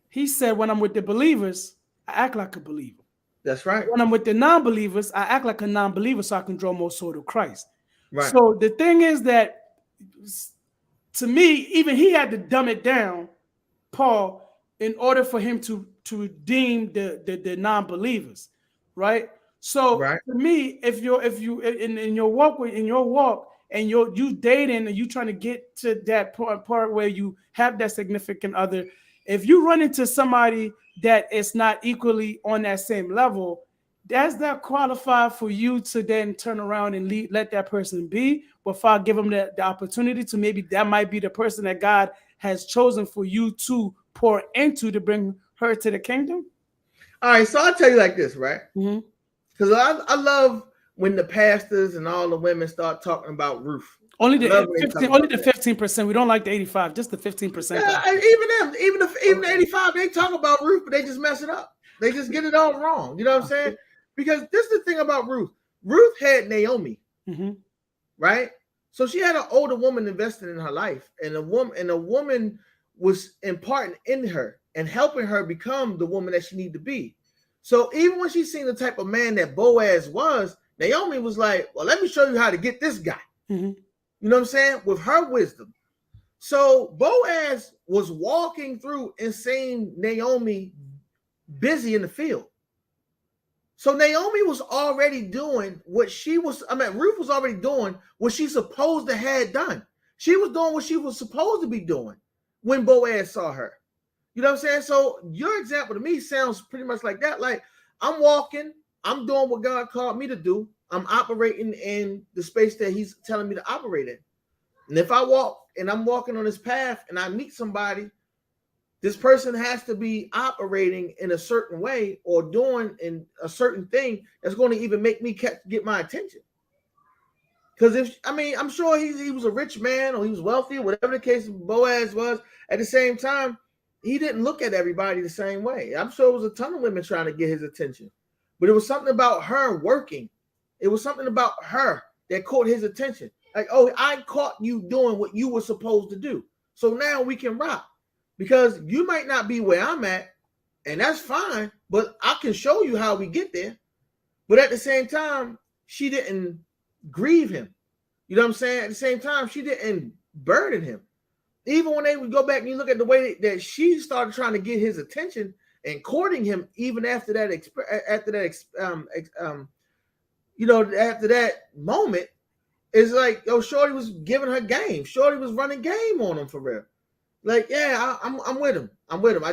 He said, when I'm with the believers, I act like a believer. That's right. When I'm with the non-believers, I act like a non-believer so I can draw more sort of Christ. Right. So the thing is that, to me, even he had to dumb it down, Paul, in order for him to redeem the non-believers, right? So to me, if you in your walk and you dating and you trying to get to that part where you have that significant other, if you run into somebody that is not equally on that same level, does that qualify for you to then turn around and let that person be, before give them the opportunity to, maybe that might be the person that God has chosen for you to pour into to bring her to the kingdom? All right, so I'll tell you like this, right? Because I love when the pastors and all the women start talking about Ruth. Only the 15%. We don't like the 85, just the 15%. Yeah, even the 85, they talk about Ruth, but they just mess it up. They just get it all wrong. You know what I'm saying? Because this is the thing about Ruth. Ruth had Naomi, right? So she had an older woman invested in her life, and a woman was imparting in her and helping her become the woman that she needed to be. So even when she seen the type of man that Boaz was, Naomi was like, well, let me show you how to get this guy. You know what I'm saying? With her wisdom. So Boaz was walking through and seeing Naomi busy in the field. So Naomi was already doing what Ruth was already doing what she supposed to have done. She was doing what she was supposed to be doing when Boaz saw her. You know what I'm saying? So your example to me sounds pretty much like that. Like, I'm walking, I'm doing what God called me to do. I'm operating in the space that he's telling me to operate in. And if I walk and I'm walking on this path and I meet somebody, this person has to be operating in a certain way or doing in a certain thing that's going to even make me get my attention. Because I'm sure he was a rich man or he was wealthy, whatever the case Boaz was. At the same time, he didn't look at everybody the same way. I'm sure it was a ton of women trying to get his attention, but it was something about her working. It was something about her that caught his attention. Like, oh, I caught you doing what you were supposed to do. So now we can rock, because you might not be where I'm at, and that's fine, but I can show you how we get there. But at the same time, she didn't grieve him. You know what I'm saying? At the same time, she didn't burden him. Even when they would go back and you look at the way that she started trying to get his attention and courting him, even after that moment, it's like, yo, Shorty was giving her game. Shorty was running game on him for real. Like, yeah, I'm with him.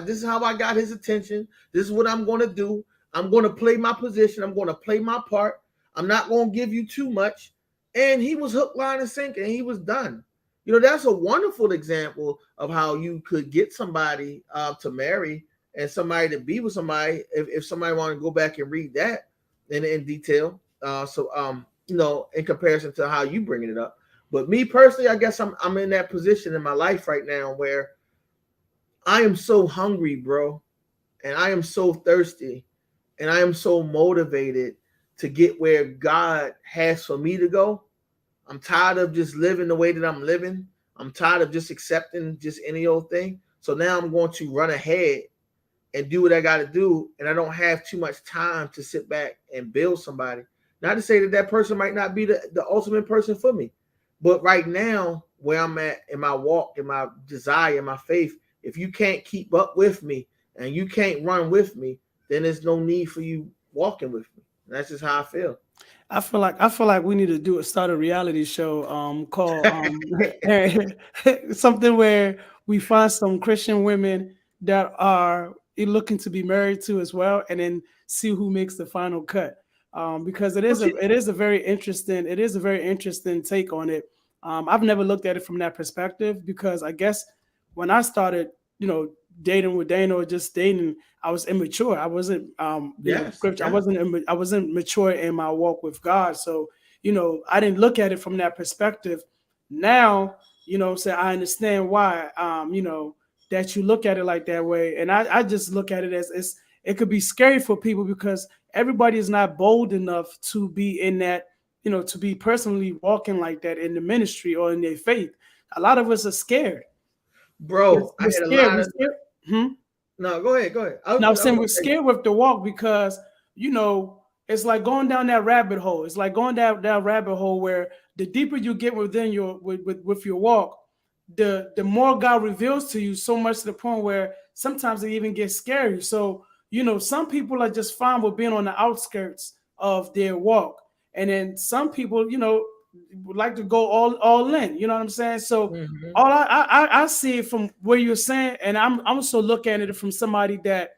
This is how I got his attention. This is what I'm going to do. I'm going to play my position. I'm going to play my part. I'm not going to give you too much. And he was hook, line, and sinker, and he was done. You know, that's a wonderful example of how you could get somebody to marry and somebody to be with somebody. If somebody want to go back and read that in detail. In comparison to how you bringing it up. But me personally, I guess I'm in that position in my life right now where I am so hungry, bro. And I am so thirsty. And I am so motivated to get where God has for me to go. I'm tired of just living the way that I'm living. I'm tired of just accepting just any old thing. So now I'm going to run ahead and do what I got to do. And I don't have too much time to sit back and build somebody. Not to say that person might not be the ultimate person for me. But right now, where I'm at in my walk, in my desire, in my faith, if you can't keep up with me and you can't run with me, then there's no need for you walking with me. And that's just how I feel. I feel like we need to start a reality show called something where we find some Christian women that are looking to be married to as well, and then see who makes the final cut. Because it is a very interesting take on it. I've never looked at it from that perspective, because I guess when I started, dating with Dana or just dating, I was immature. I wasn't, scripture. Yeah. I wasn't mature in my walk with God. So, I didn't look at it from that perspective. Now, say I understand why, that you look at it like that way. And I just look at it as it could be scary for people because everybody is not bold enough to be in that, to be personally walking like that in the ministry or in their faith. A lot of us are scared. Bro, I We're had a scared. lot of. Hmm? No, go ahead. Now, I'm saying we're scared with the walk because, it's like going down that rabbit hole. It's like going down that rabbit hole where the deeper you get within your with your walk, the more God reveals to you, so much to the point where sometimes it even gets scary. So, some people are just fine with being on the outskirts of their walk. And then some people, would like to go all in. You know what I'm saying? So all I see it from where you're saying, and I'm also looking at it from somebody that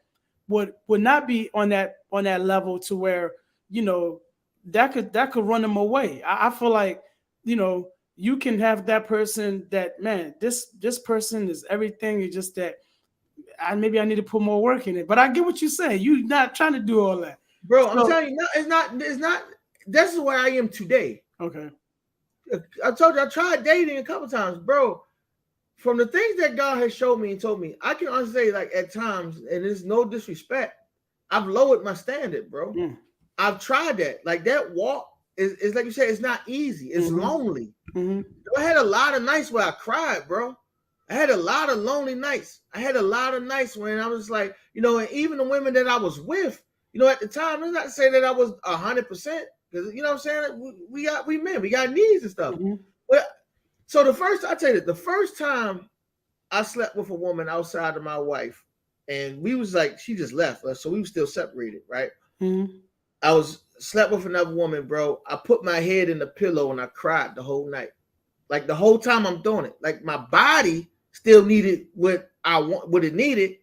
would not be on that level to where that could run them away. I feel like you can have that person that, man, this person is everything. It's just that maybe I need to put more work in it. But I get what you're saying. You're not trying to do all that, bro. I'm telling you, no, it's not. This is where I am today. Okay. I told you I tried dating a couple times, bro. From the things that God has showed me and told me, I can honestly say, like, at times, and there's no disrespect, I've lowered my standard, bro. I've tried that. Like, that walk is like you said, it's not easy. It's lonely. I had a lot of nights where I cried, bro. I had a lot of lonely nights. I had a lot of nights when I was like, and even the women that I was with, at the time, it's not to say that I was 100%. Because you know what I'm saying? We men, we got needs and stuff. Well, so the first time I slept with a woman outside of my wife, and we was like, she just left us, so we were still separated, right? I slept with another woman, bro. I put my head in the pillow and I cried the whole night. Like the whole time I'm doing it. Like my body still needed what it needed,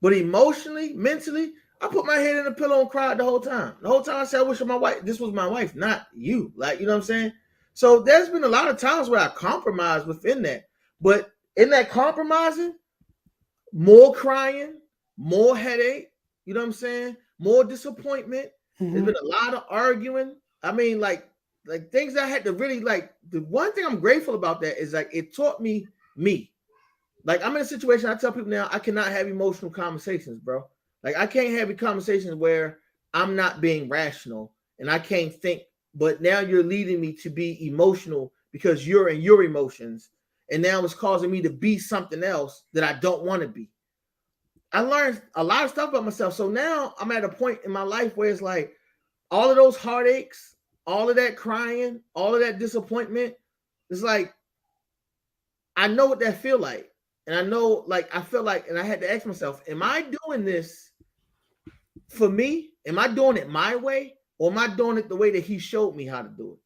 but emotionally, mentally, I put my head in the pillow and cried the whole time. The whole time I said, I wish this was my wife, not you. Like, you know what I'm saying? So there's been a lot of times where I compromised within that. But in that compromising, more crying, more headache, you know what I'm saying? More disappointment. There's been a lot of arguing. I mean, like things I had to really like. The one thing I'm grateful about that is like it taught me. Like I'm in a situation, I tell people now, I cannot have emotional conversations, bro. Like I can't have conversations where I'm not being rational and I can't think, but now you're leading me to be emotional because you're in your emotions. And now it's causing me to be something else that I don't want to be. I learned a lot of stuff about myself. So now I'm at a point in my life where it's like all of those heartaches, all of that crying, all of that disappointment. It's like, I know what that feel like. And I know, like, I feel like, and I had to ask myself, am I doing this for me? Am I doing it my way? Or am I doing it the way that he showed me how to do it?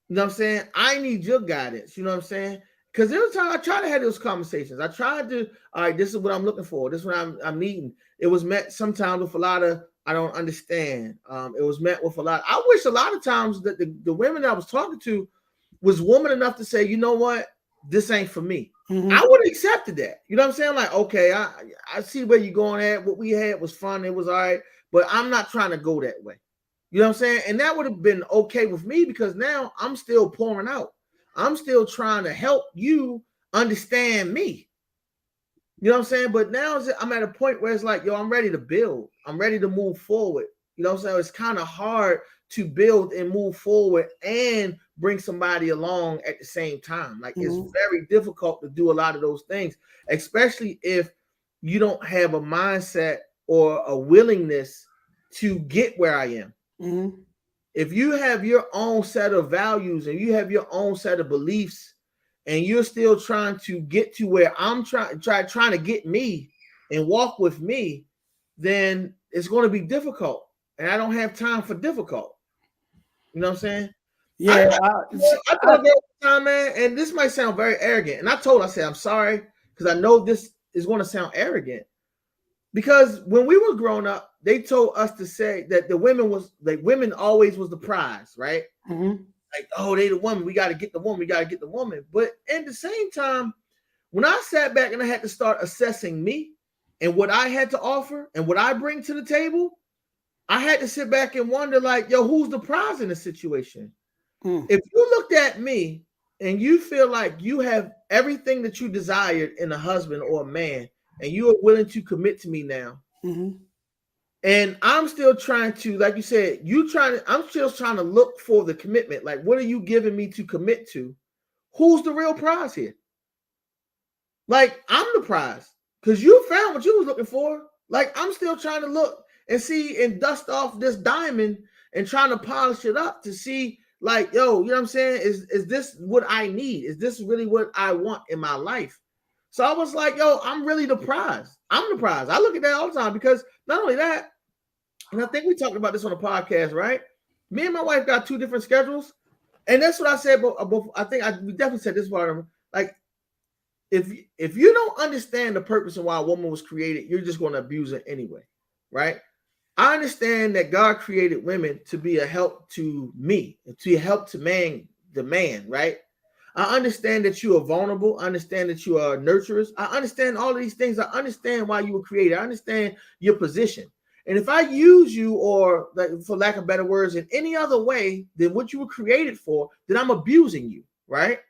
You know what I'm saying? I need your guidance. You know what I'm saying? Because there was time I tried to have those conversations. I tried to, all right, this is what I'm looking for. This is what I'm needing. It was met sometimes with a lot of, I don't understand. It was met with a lot. I wish a lot of times that the women I was talking to was woman enough to say, you know what? This ain't for me. I would have accepted that. You know what I'm saying? Like, okay, I see where you're going at. What we had was fun. It was all right. But I'm not trying to go that way. You know what I'm saying? And that would have been okay with me because now I'm still pouring out. I'm still trying to help you understand me. You know what I'm saying? But now I'm at a point where it's like, yo, I'm ready to build. I'm ready to move forward. You know what I'm saying? It's kind of hard to build and move forward and bring somebody along at the same time. Like it's very difficult to do a lot of those things, especially if you don't have a mindset or a willingness to get where I am. If you have your own set of values and you have your own set of beliefs and you're still trying to get to where I'm trying to get me and walk with me, then it's going to be difficult. And I don't have time for difficult. You know what I'm saying? Yeah. I told her time, man, and this might sound very arrogant. And I said, I'm sorry, because I know this is going to sound arrogant. Because when we were growing up, they told us to say that the women always was the prize, right? Like, oh, they the woman. We got to get the woman. We got to get the woman. But at the same time, when I sat back and I had to start assessing me and what I had to offer and what I bring to the table, I had to sit back and wonder, like, yo, who's the prize in the situation? If you looked at me and you feel like you have everything that you desired in a husband or a man, and you are willing to commit to me now, and I'm still trying to, like you said, I'm still trying to look for the commitment. Like, what are you giving me to commit to? Who's the real prize here? Like, I'm the prize because you found what you was looking for. Like, I'm still trying to look and see and dust off this diamond and trying to polish it up to see, like, yo, you know what I'm saying? Is this what I need? Is this really what I want in my life? So I was like, yo, I'm really the prize. I'm the prize. I look at that all the time because not only that, and I think we talked about this on the podcast, right? Me and my wife got 2 different schedules. And that's what I said. But I think we definitely said this part. Like, if you don't understand the purpose and why a woman was created, you're just going to abuse her anyway, right? I understand that God created women to be a help to me, to help to the man, right? I understand that you are vulnerable. I understand that you are nurturers. I understand all of these things. I understand why you were created. I understand your position. And if I use you, or, like, for lack of better words, in any other way than what you were created for, then I'm abusing you, right?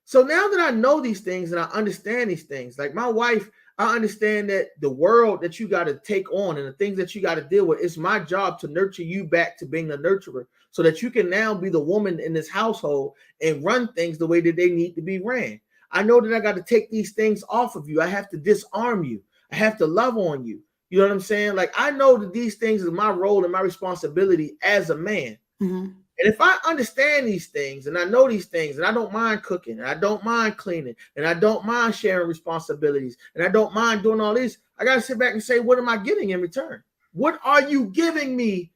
So now that I know these things and I understand these things, like my wife, I understand that the world that you got to take on and the things that you got to deal with, it's my job to nurture you back to being the nurturer so that you can now be the woman in this household and run things the way that they need to be ran. I know that I got to take these things off of you. I have to disarm you. I have to love on you. You know what I'm saying? Like, I know that these things is my role and my responsibility as a man. And if I understand these things and I know these things, and I don't mind cooking, and I don't mind cleaning, and I don't mind sharing responsibilities, and I don't mind doing all this, I got to sit back and say, what am I getting in return? What are you giving me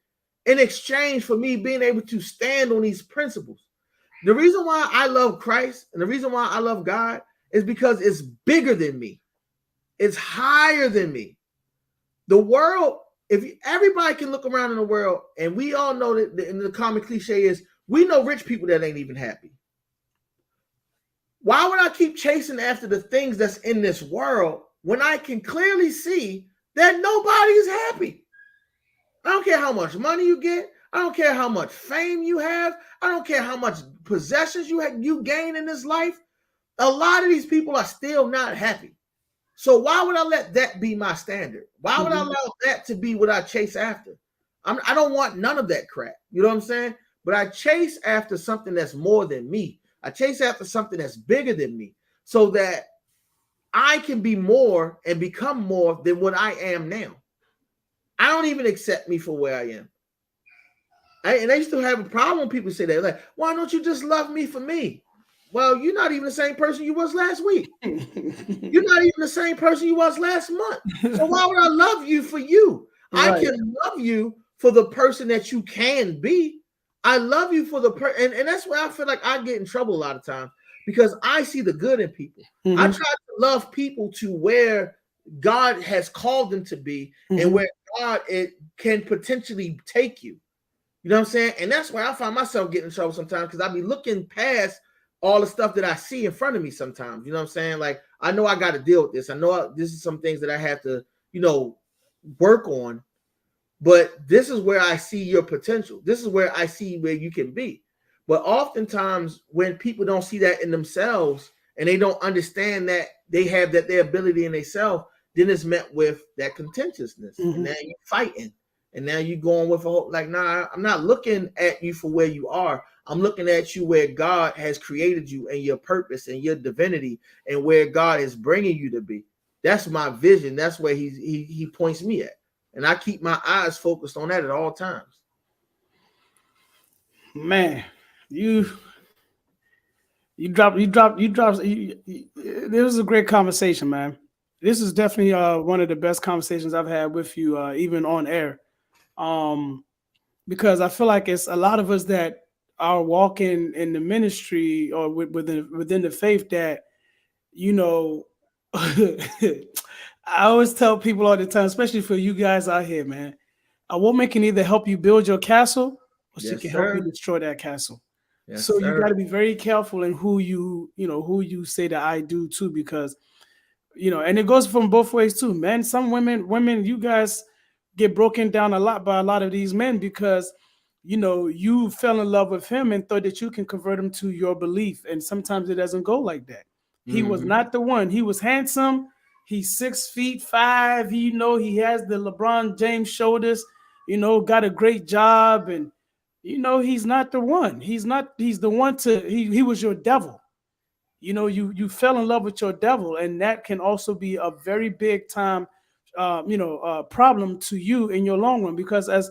in exchange for me being able to stand on these principles? The reason why I love Christ and the reason why I love God is because it's bigger than me. It's higher than me. The world, everybody can look around in the world, and we all know that the common cliche is, we know rich people that ain't even happy. Why would I keep chasing after the things that's in this world when I can clearly see that nobody is happy? I don't care how much money you get. I don't care how much fame you have. I don't care how much possessions you gain in this life. A lot of these people are still not happy. So why would I let that be my standard? Why would I allow that to be what I chase after? I don't want none of that crap. You know what I'm saying? But I chase after something that's more than me. I chase after something that's bigger than me so that I can be more and become more than what I am now. I don't even accept me for where I am. And I used to have a problem when people say that. Like, why don't you just love me for me? Well, you're not even the same person you was last week. You're not even the same person you was last month. So why would I love you for you? Right. I can love you for the person that you can be. I love you for the person. And that's why I feel like I get in trouble a lot of times, because I see the good in people. I try to love people to where God has called them to be and where God can potentially take you. You know what I'm saying? And that's why I find myself getting in trouble sometimes, because I be looking past all the stuff that I see in front of me sometimes. You know what I'm saying? Like, I know I got to deal with this. I know this is some things that I have to, work on. But this is where I see your potential. This is where I see where you can be. But oftentimes when people don't see that in themselves and they don't understand that they have their ability in themselves, then it's met with that contentiousness. And now you're fighting. And now you're going with a whole, like, nah, I'm not looking at you for where you are. I'm looking at you where God has created you and your purpose and your divinity and where God is bringing you to be. That's my vision. That's where he points me at. And I keep my eyes focused on that at all times. Man, this was a great conversation, man. This is definitely one of the best conversations I've had with you, even on air. Because I feel like it's a lot of us that are walking in the ministry or within the faith that, I always tell people all the time, especially for you guys out here, man, a woman can either help you build your castle or she can help you destroy that castle. Yes, So you sir. got to be very careful in who who you say that I do to, because and it goes from both ways too, man. Some women, you guys get broken down a lot by a lot of these men because you fell in love with him and thought that you can convert him to your belief, and sometimes it doesn't go like that. He was Mhm. not the one. He was handsome. He's 6'5". He has the LeBron James shoulders. Got a great job, and he's not the one. He's the one to. He was your devil. You fell in love with your devil, and that can also be a very big time problem to you in your long run, because as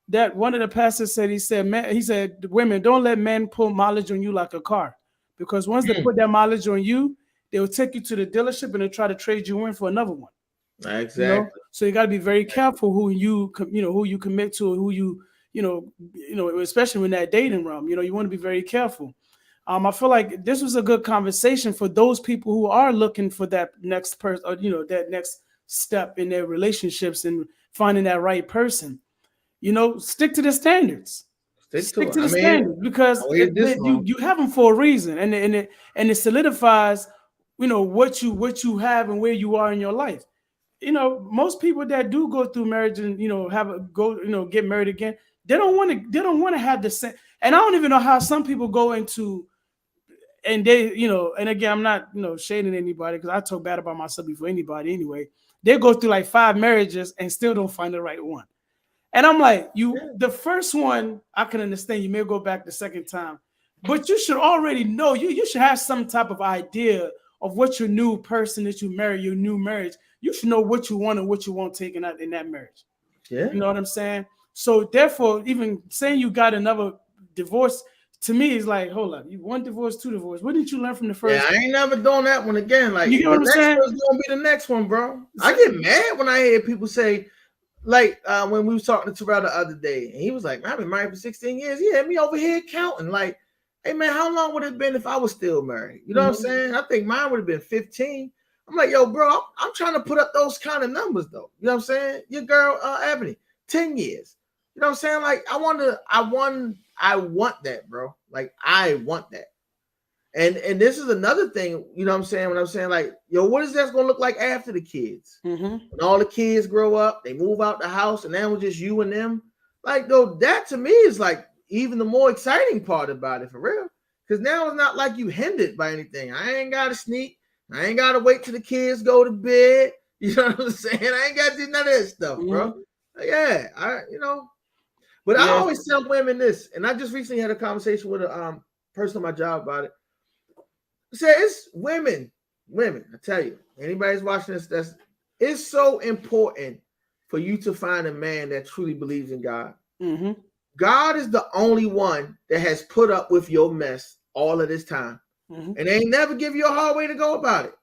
that one of the pastors said, he said women, don't let men pull mileage on you like a car, because once they Mm. put that mileage on you, they will take you to the dealership and they'll try to trade you in for another one. Exactly. So you got to be very careful who you commit to, who especially in that dating realm. You want to be very careful. I feel like this was a good conversation for those people who are looking for that next person, or that next step in their relationships and finding that right person. Stick to the standards. Stick to Stick it. to I the mean, standards, because I waited this long. you have them for a reason, and it solidifies what you have and where you are in your life. Most people that do go through marriage and get married again, they don't want to have the same. And I don't even know how some people go into, and and again, I'm not shading anybody, because I talk bad about myself before anybody anyway. They go through like 5 marriages and still don't find the right one. And I'm like, Yeah. the first one I can understand, you may go back the second time, but you should already know, you should have some type of idea of what your new person that you marry, your new marriage. You should know what you want and what you won't take in that marriage. Yeah. You know what I'm saying? So therefore, even saying you got another divorce, to me is like, hold up, you one divorce, 2 divorce. What didn't you learn from the Yeah, first? I ain't never doing that one again. Like You get the what I'm next saying? one's gonna be the next one, bro. I get mad when I hear people say, like when we was talking to Terrell the other day, and he was like, "I've been married for 16 years." He had me over here counting, like, "Hey man, how long would it have been if I was still married?" You know what I'm saying? I think mine would have been 15. I'm like, "Yo, bro, I'm trying to put up those kind of numbers, though." You know what I'm saying? Your girl, Ebony, 10 years. You know what I'm saying? Like, I want that, bro. Like, I want that. And this is another thing, you know what I'm saying? When I'm saying, like, yo, what is that gonna look like after the kids? When all the kids grow up, they move out the house, and now it's just you and them. Like, though, that to me is like even the more exciting part about it, for real. Because now it's not like you hindered by anything. I ain't gotta sneak, I ain't gotta wait till the kids go to bed. You know what I'm saying? I ain't gotta do none of that stuff, bro. Yeah, but I Yeah. always tell women this, and I just recently had a conversation with a person on my job about it. Say it's women. I tell you, anybody's watching this, it's so important for you to find a man that truly believes in God. God is the only one that has put up with your mess all of this time, and they ain't never give you a hard way to go about it.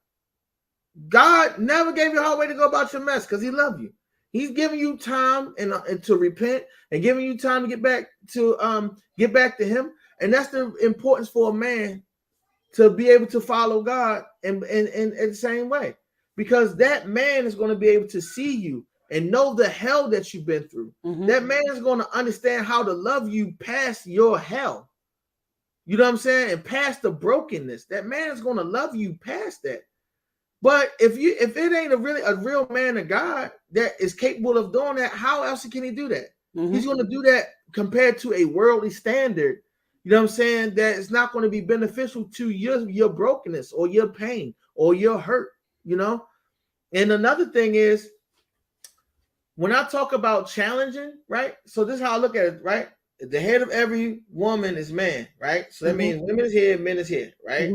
God never gave you a hard way to go about your mess because He loved you. He's giving you time and to repent, and giving you time to get back to Him, and that's the importance for a man, to be able to follow God in the same way, because that man is going to be able to see you and know the hell that you've been through. That man is going to understand how to love you past your hell. You know what I'm saying? And past the brokenness. That man is going to love you past that. But if it ain't a real man of God that is capable of doing that, how else can he do that? He's going to do that compared to a worldly standard. You know what I'm saying? That it's not going to be beneficial to your brokenness or your pain or your hurt, And another thing is, when I talk about challenging, right? So this is how I look at it, right? The head of every woman is man, right? So that means women is here, men is here, right?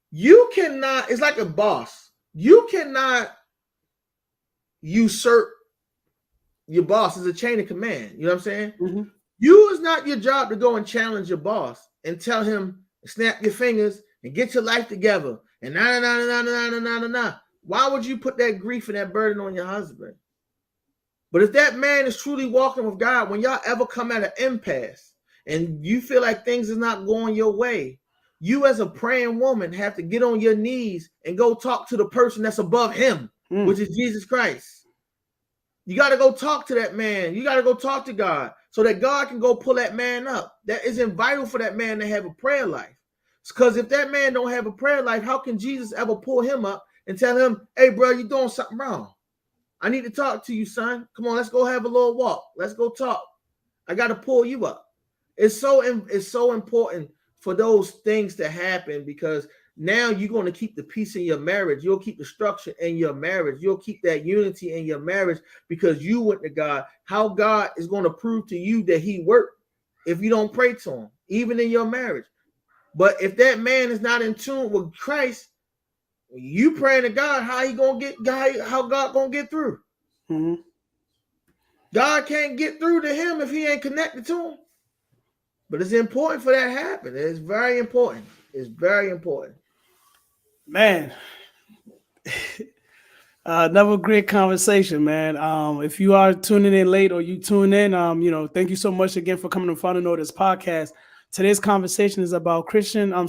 You cannot, it's like a boss. You cannot usurp your boss as a chain of command. You know what I'm saying? You is not your job to go and challenge your boss and tell him, snap your fingers and get your life together. And nah. Why would you put that grief and that burden on your husband? But if that man is truly walking with God, when y'all ever come at an impasse and you feel like things is not going your way, you as a praying woman have to get on your knees and go talk to the person that's above him, which is Jesus Christ. You got to go talk to that man. You got to go talk to God. so that God can go pull that man up. That isn't vital for that man to have a prayer life. Because if that man don't have a prayer life, how can Jesus ever pull him up and tell him, hey, bro, you're doing something wrong. I need to talk to you, son. Come on, let's go have a little walk. Let's go talk. I got to pull you up. It's so important for those things to happen, because now you're going to keep the peace in your marriage. You'll keep the structure in your marriage. You'll keep that unity in your marriage because you went to God. How God is going to prove to you that he worked if you don't pray to him, even in your marriage. But if that man is not in tune with Christ, you praying to God, how God gonna get through? Mm-hmm. God can't get through to him if he ain't connected to him. But it's important for that to happen. It's very important. It's very important. Man, another great conversation, man. If you are tuning in late or you tune in, thank you so much again for coming to Final Notice podcast. Today's conversation is about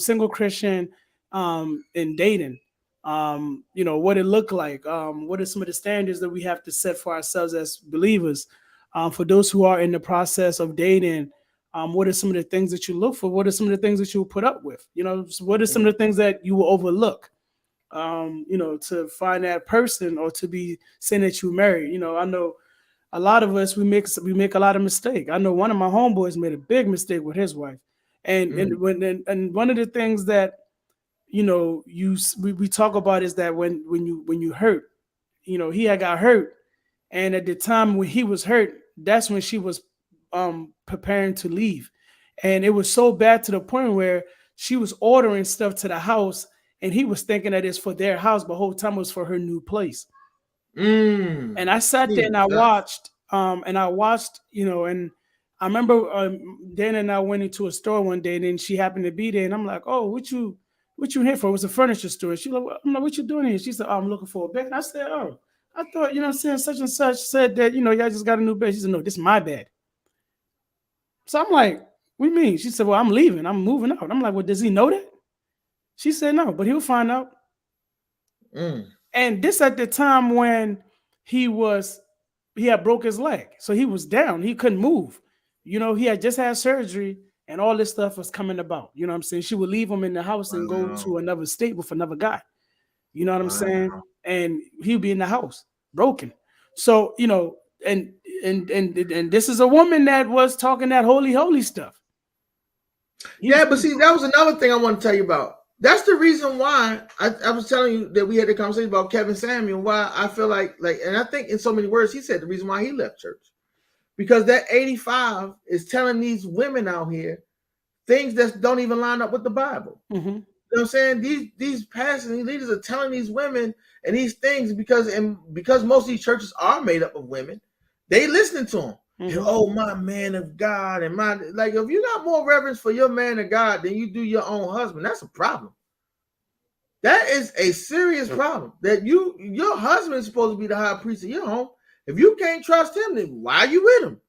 single Christian, in dating. What it looked like. What are some of the standards that we have to set for ourselves as believers? For those who are in the process of dating, what are some of the things that you look for? What are some of the things that you will put up with? What are some of the things that you will overlook? To find that person or to be saying that you married. I know a lot of us, we make a lot of mistakes. I know one of my homeboys made a big mistake with his wife. And one of the things that, we talk about is that when you hurt, he had got hurt. And at the time when he was hurt, that's when she was preparing to leave. And it was so bad to the point where she was ordering stuff to the house, and he was thinking that it's for their house, but the whole time it was for her new place. And I sat there and I watched, and I remember Dana and I went into a store one day, and then she happened to be there, and I'm like, oh, what you here for? It was a furniture store. She like, I'm like, what you doing here? She said, oh, I'm looking for a bed. And I said, oh, I thought, such and such said that, y'all just got a new bed. She said, no, this is my bed. So I'm like, what do you mean? She said, well, I'm leaving. I'm moving out. I'm like, well, does he know that? She said, no, but he'll find out. And this at the time when he had broke his leg. So he was down. He couldn't move. He had just had surgery and all this stuff was coming about. You know what I'm saying? She would leave him in the house and go to another state with another guy. You know what I'm saying? And he'd be in the house broken. So, and this is a woman that was talking that holy stuff. But see, that was another thing I want to tell you about. That's the reason why I was telling you that we had the conversation about Kevin Samuel, why I feel like, and I think in so many words, he said the reason why he left church. Because that 85 is telling these women out here things that don't even line up with the Bible. Mm-hmm. You know what I'm saying? These pastors and leaders are telling these women and these things because most of these churches are made up of women, they listening to them. Mm-hmm. And, oh, my man of God, and if you got more reverence for your man of God than you do your own husband, that's a problem. That is a serious problem. That your husband is supposed to be the high priest of your home. If you can't trust him, then why are you with him?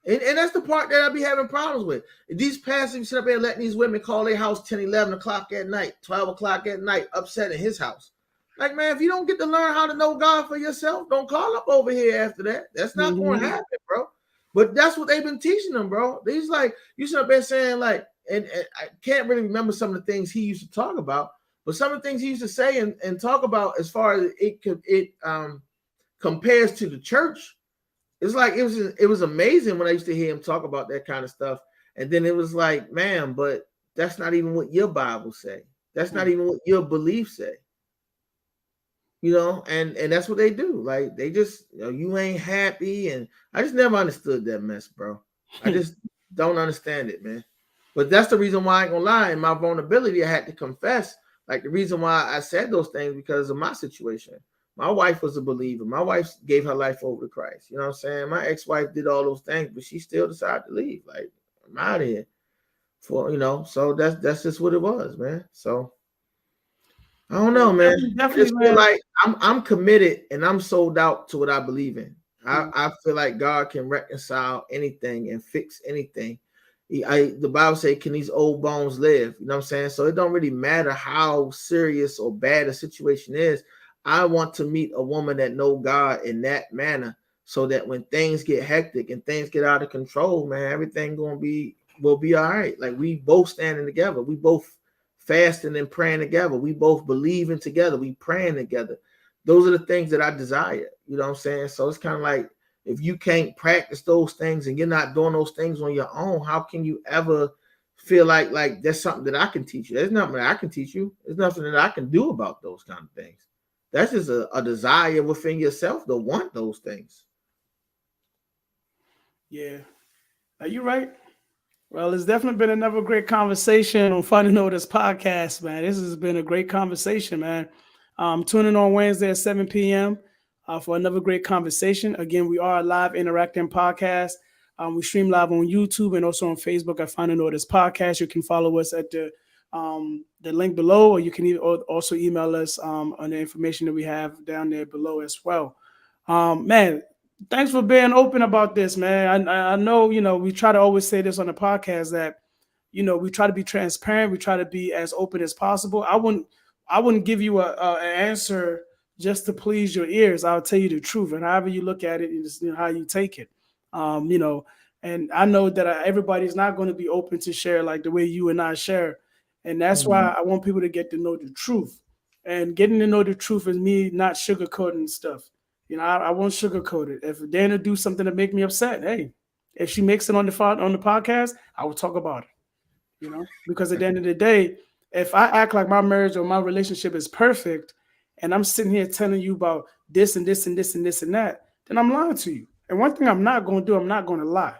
And that's the part that I be having problems with. These pastors sit up there letting these women call their house 10, 11 o'clock at night, 12 o'clock at night, upset in his house. Like, man, if you don't get to learn how to know God for yourself, don't call up over here after that. That's not going to happen, bro. But that's what they've been teaching them, bro. These you sit up there saying and I can't really remember some of the things he used to talk about, but some of the things he used to say and talk about as far as it compares to the church. It's like it was amazing when I used to hear him talk about that kind of stuff. And then it was like, man, but that's not even what your Bible say. That's not even what your beliefs say. And that's what they do. Like, they just, you ain't happy. And I just never understood that mess, bro. I just don't understand it, man. But that's the reason why I ain't gonna lie. In my vulnerability, I had to confess. Like, the reason why I said those things because of my situation. My wife was a believer. My wife gave her life over to Christ. You know what I'm saying? My ex-wife did all those things, but she still decided to leave. Like, I'm out of here. So that's just what it was, man. So I don't know, man. I just feel like I'm committed and I'm sold out to what I believe in. I feel like God can reconcile anything and fix anything. The Bible says, can these old bones live? You know what I'm saying? So it don't really matter how serious or bad a situation is. I want to meet a woman that know God in that manner so that when things get hectic and things get out of control, man, everything will be all right. Like we both standing together, we both fasting and praying together, we both believing together, we praying together. Those are the things that I desire. You know what I'm saying? So it's kind of like if you can't practice those things and you're not doing those things on your own, how can you ever feel like that's something that I can teach you? There's nothing that I can teach you. There's nothing that I can do about those kind of things. That's just a desire within yourself to want those things. Yeah. Are you right? Well, it's definitely been another great conversation on Finding Notice podcast, man. This has been a great conversation, man. Tune in on Wednesday at 7 p.m. For another great conversation. Again, we are a live interacting podcast. We stream live on YouTube and also on Facebook at Finding Notice podcast. You can follow us at the link below, or you can also email us on the information that we have down there below as well. Man, thanks for being open about this, man. I know, we try to always say this on the podcast that, we try to be transparent. We try to be as open as possible. I wouldn't give you an answer just to please your ears. I'll tell you the truth, and however you look at it, is how you take it. And I know that everybody's not going to be open to share like the way you and I share. And that's why I want people to get to know the truth. And getting to know the truth is me not sugarcoating stuff. I won't sugarcoat it. If Dana do something to make me upset, hey, if she makes it on the podcast, I will talk about it. Because at the end of the day, if I act like my marriage or my relationship is perfect, and I'm sitting here telling you about this and this and this and this and that, then I'm lying to you. And one thing I'm not going to do, I'm not going to lie.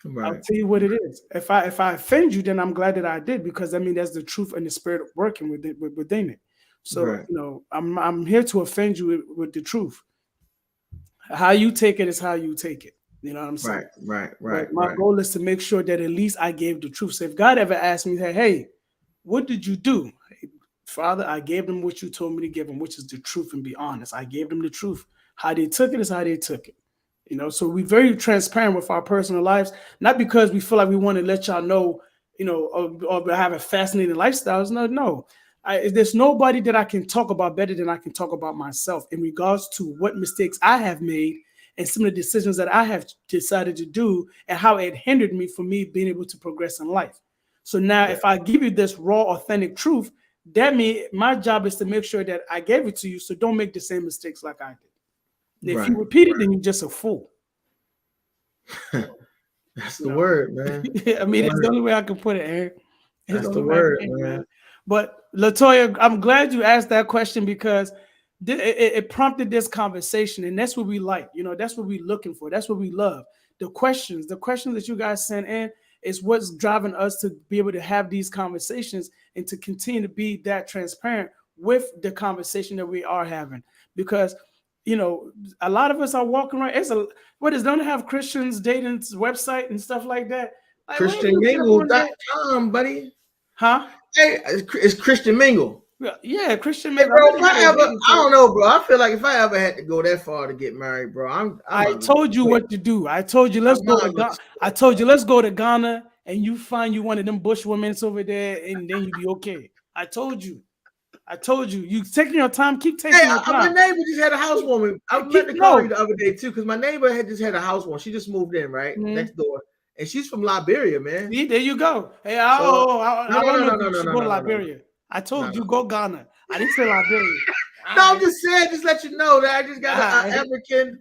Right. I'll tell you what it is. If I offend you, then I'm glad that I did, because that's the truth and the spirit working within it. So, right. I'm here to offend you with the truth. How you take it is how you take it. You know what I'm saying? Right. My goal is to make sure that at least I gave the truth. So if God ever asked me, hey, what did you do? Hey, Father, I gave them what you told me to give them, which is the truth, and be honest. I gave them the truth. How they took it is how they took it. So we're very transparent with our personal lives, not because we feel like we want to let y'all know, or have a fascinating lifestyles. No. There's nobody that I can talk about better than I can talk about myself in regards to what mistakes I have made and some of the decisions that I have decided to do and how it hindered me from me being able to progress in life. So now if I give you this raw, authentic truth, that means my job is to make sure that I gave it to you. So don't make the same mistakes like I did. If you repeat it, then you're just a fool. That's the word, man. It's the only way I can put it, Aaron. That's the word, man. But Latoya, I'm glad you asked that question, because it prompted this conversation, and that's what we like. That's what we're looking for. That's what we love. The questions that you guys sent in is what's driving us to be able to have these conversations and to continue to be that transparent with the conversation that we are having, because a lot of us are walking around. Don't have Christians dating website and stuff like that? Like, ChristianMingle.com, buddy. Huh? Hey, it's Christian Mingle. Yeah, Christian Mingle. Hey, bro, I don't know, bro. I feel like if I ever had to go that far to get married, bro, I told you what to do. I told you let's go to Ghana, and you find you one of them bush women over there, and then you be okay. I told you. You taking your time. Keep taking your time. My neighbor just had a housewarming. I meant to call you the other day too, because my neighbor had just had a housewarming. She just moved in next door, and she's from Liberia, man. See, there you go. Hey, I don't know go to Liberia. I told you go Ghana. I didn't say Liberia. No, I'm just saying, just let you know that I just got an African,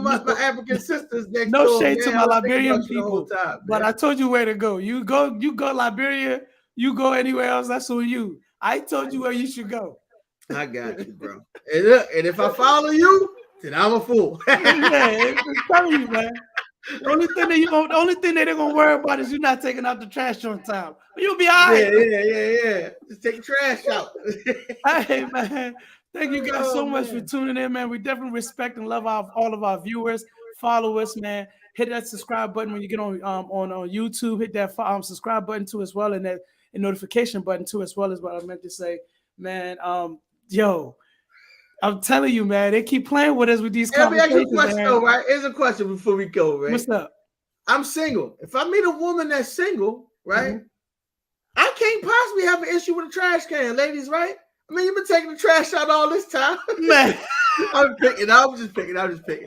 my African sisters next door. No shade to my Liberian people, but I told you where to go. You go Liberia. You go anywhere else. That's on you. I told you where you should go. I got you, bro. And if I follow you, then I'm a fool. I'm telling you, man. The only thing that they're gonna worry about is you not taking out the trash on time. You'll be all right. Yeah. Just take the trash out. Hey, man. Thank you guys so much for tuning in, man. We definitely respect and love all of our viewers. Follow us, man. Hit that subscribe button when you get on YouTube. Hit that subscribe button too, as well, and that notification button too, as well, as what I meant to say, man. I'm telling you, man, they keep playing with us with these conversations. Let me ask you a question, though, right? Here's a question before we go, right? What's up? I'm single. If I meet a woman that's single, right, I can't possibly have an issue with a trash can, ladies, right? I mean, you've been taking the trash out all this time. Man. I'm picking. I'm just picking.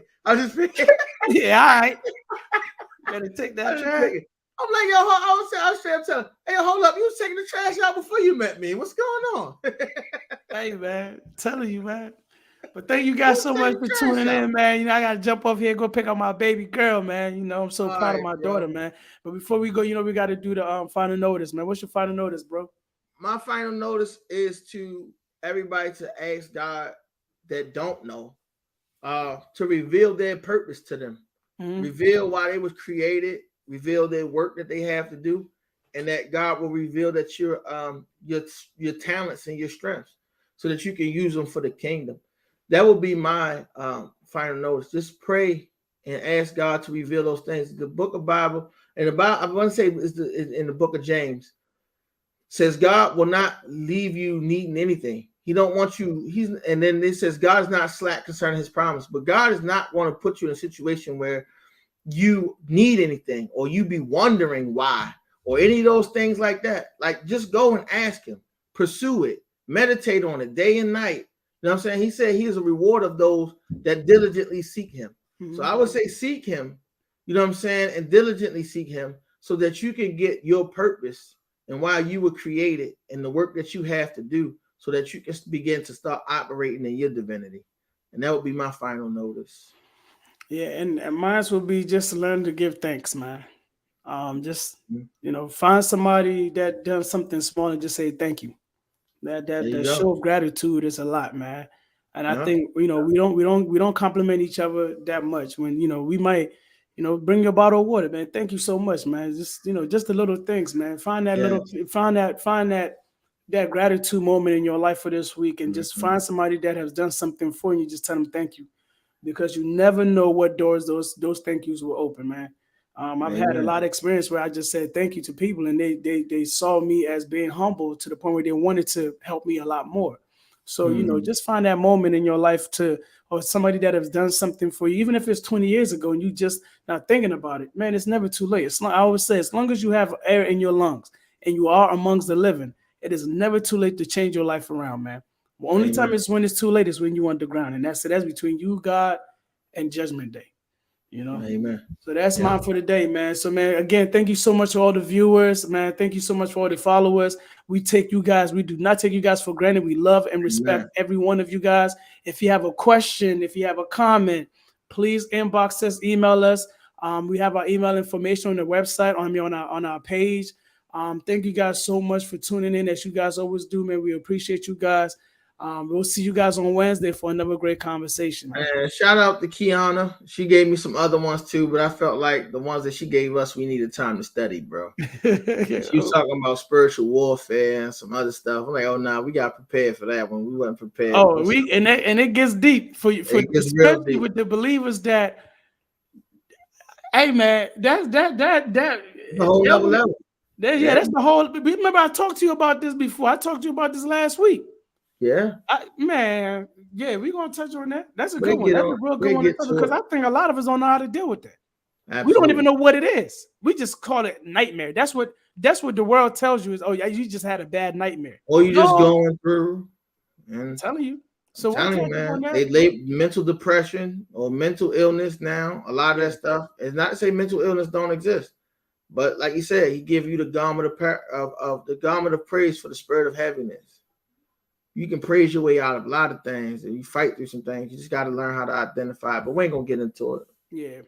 Yeah, all right. Better take that trash. I'm like, yo, I was straight up telling, hey, hold up, you was taking the trash out before you met me. What's going on? Hey, man, telling you, man. But thank you guys so much for tuning in, man. You know, I gotta jump off here and go pick up my baby girl, man. You know, I'm so proud of my daughter, man. But before we go, you know, we got to do the final notice, man. What's your final notice, bro? My final notice is to everybody to ask God that don't know, to reveal their purpose to them, reveal why they was created, reveal their work that they have to do, and that God will reveal that your talents and your strengths, so that you can use them for the kingdom. That will be my final notice. Just pray and ask God to reveal those things. The book of Bible, and about I want to say is in the book of James, says God will not leave you needing anything. He don't want you. And then it says God is not slack concerning his promise, but God is not going to put you in a situation where you need anything or you be wondering why or any of those things like that. Like, just go and ask him, pursue it, meditate on it day and night. You know what I'm saying? He said he is a reward of those that diligently seek him. So I would say seek him, you know what I'm saying, and diligently seek him so that you can get your purpose and why you were created and the work that you have to do so that you can begin to start operating in your divinity. And that would be my final notice. Yeah, and mine will be just learn to give thanks, man. Just you know, find somebody that does something small and just say thank you. That show of gratitude is a lot, man. And I think, you know, we don't compliment each other that much. When, you know, we might, you know, bring your bottle of water, man. Thank you so much, man. Just, you know, just the little things, man. Find that gratitude moment in your life for this week, and just find somebody that has done something for you. Just tell them thank you, because you never know what doors those thank yous will open, man. I've had a lot of experience where I just said thank you to people, and they saw me as being humble to the point where they wanted to help me a lot more. So, you know, just find that moment in your life or somebody that has done something for you, even if it's 20 years ago and you just not thinking about it, man, it's never too late. I always say, as long as you have air in your lungs and you are amongst the living, it is never too late to change your life around, man. The only time is when it's too late is when you're underground. And that's between you, God, and Judgment Day. You know? Amen. So that's mine for the day, man. So, man, again, thank you so much to all the viewers, man. Thank you so much for all the followers. We do not take you guys for granted. We love and respect every one of you guys. If you have a question, if you have a comment, please inbox us, email us. We have our email information on the website, on our page. Thank you guys so much for tuning in, as you guys always do, man. We appreciate you guys. We'll see you guys on Wednesday for another great conversation. And shout out to Kiana. She gave me some other ones too, but I felt like the ones that she gave us, we needed time to study, bro. She was talking about spiritual warfare and some other stuff. I'm like, oh no, we got prepared for that one. We weren't prepared. Oh, and it gets deep for especially with the believers that, hey man, that's the whole level. That's the whole. Remember, I talked to you about this before. I talked to you about this last week. Yeah, we're gonna touch on that. That's a good one. That's a real good one because I think a lot of us don't know how to deal with that. Absolutely. We don't even know what it is. We just call it nightmare. That's what the world tells you is, oh yeah, you just had a bad nightmare. Or you just going through. I'm telling you. So man, they label mental depression or mental illness now. A lot of that stuff. It's not to say mental illness don't exist, but like you said, he give you the garment of praise for the spirit of heaviness. You can praise your way out of a lot of things, and you fight through some things. You just got to learn how to identify it, but we ain't gonna get into it. Yeah.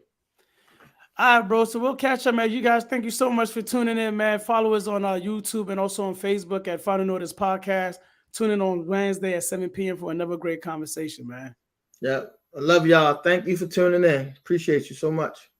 All right, bro. So we'll catch up, man. You guys, thank you so much for tuning in, man. Follow us on YouTube and also on Facebook at Final Notice Podcast. Tune in on Wednesday at 7 p.m. for another great conversation, man. Yeah. I love y'all. Thank you for tuning in. Appreciate you so much.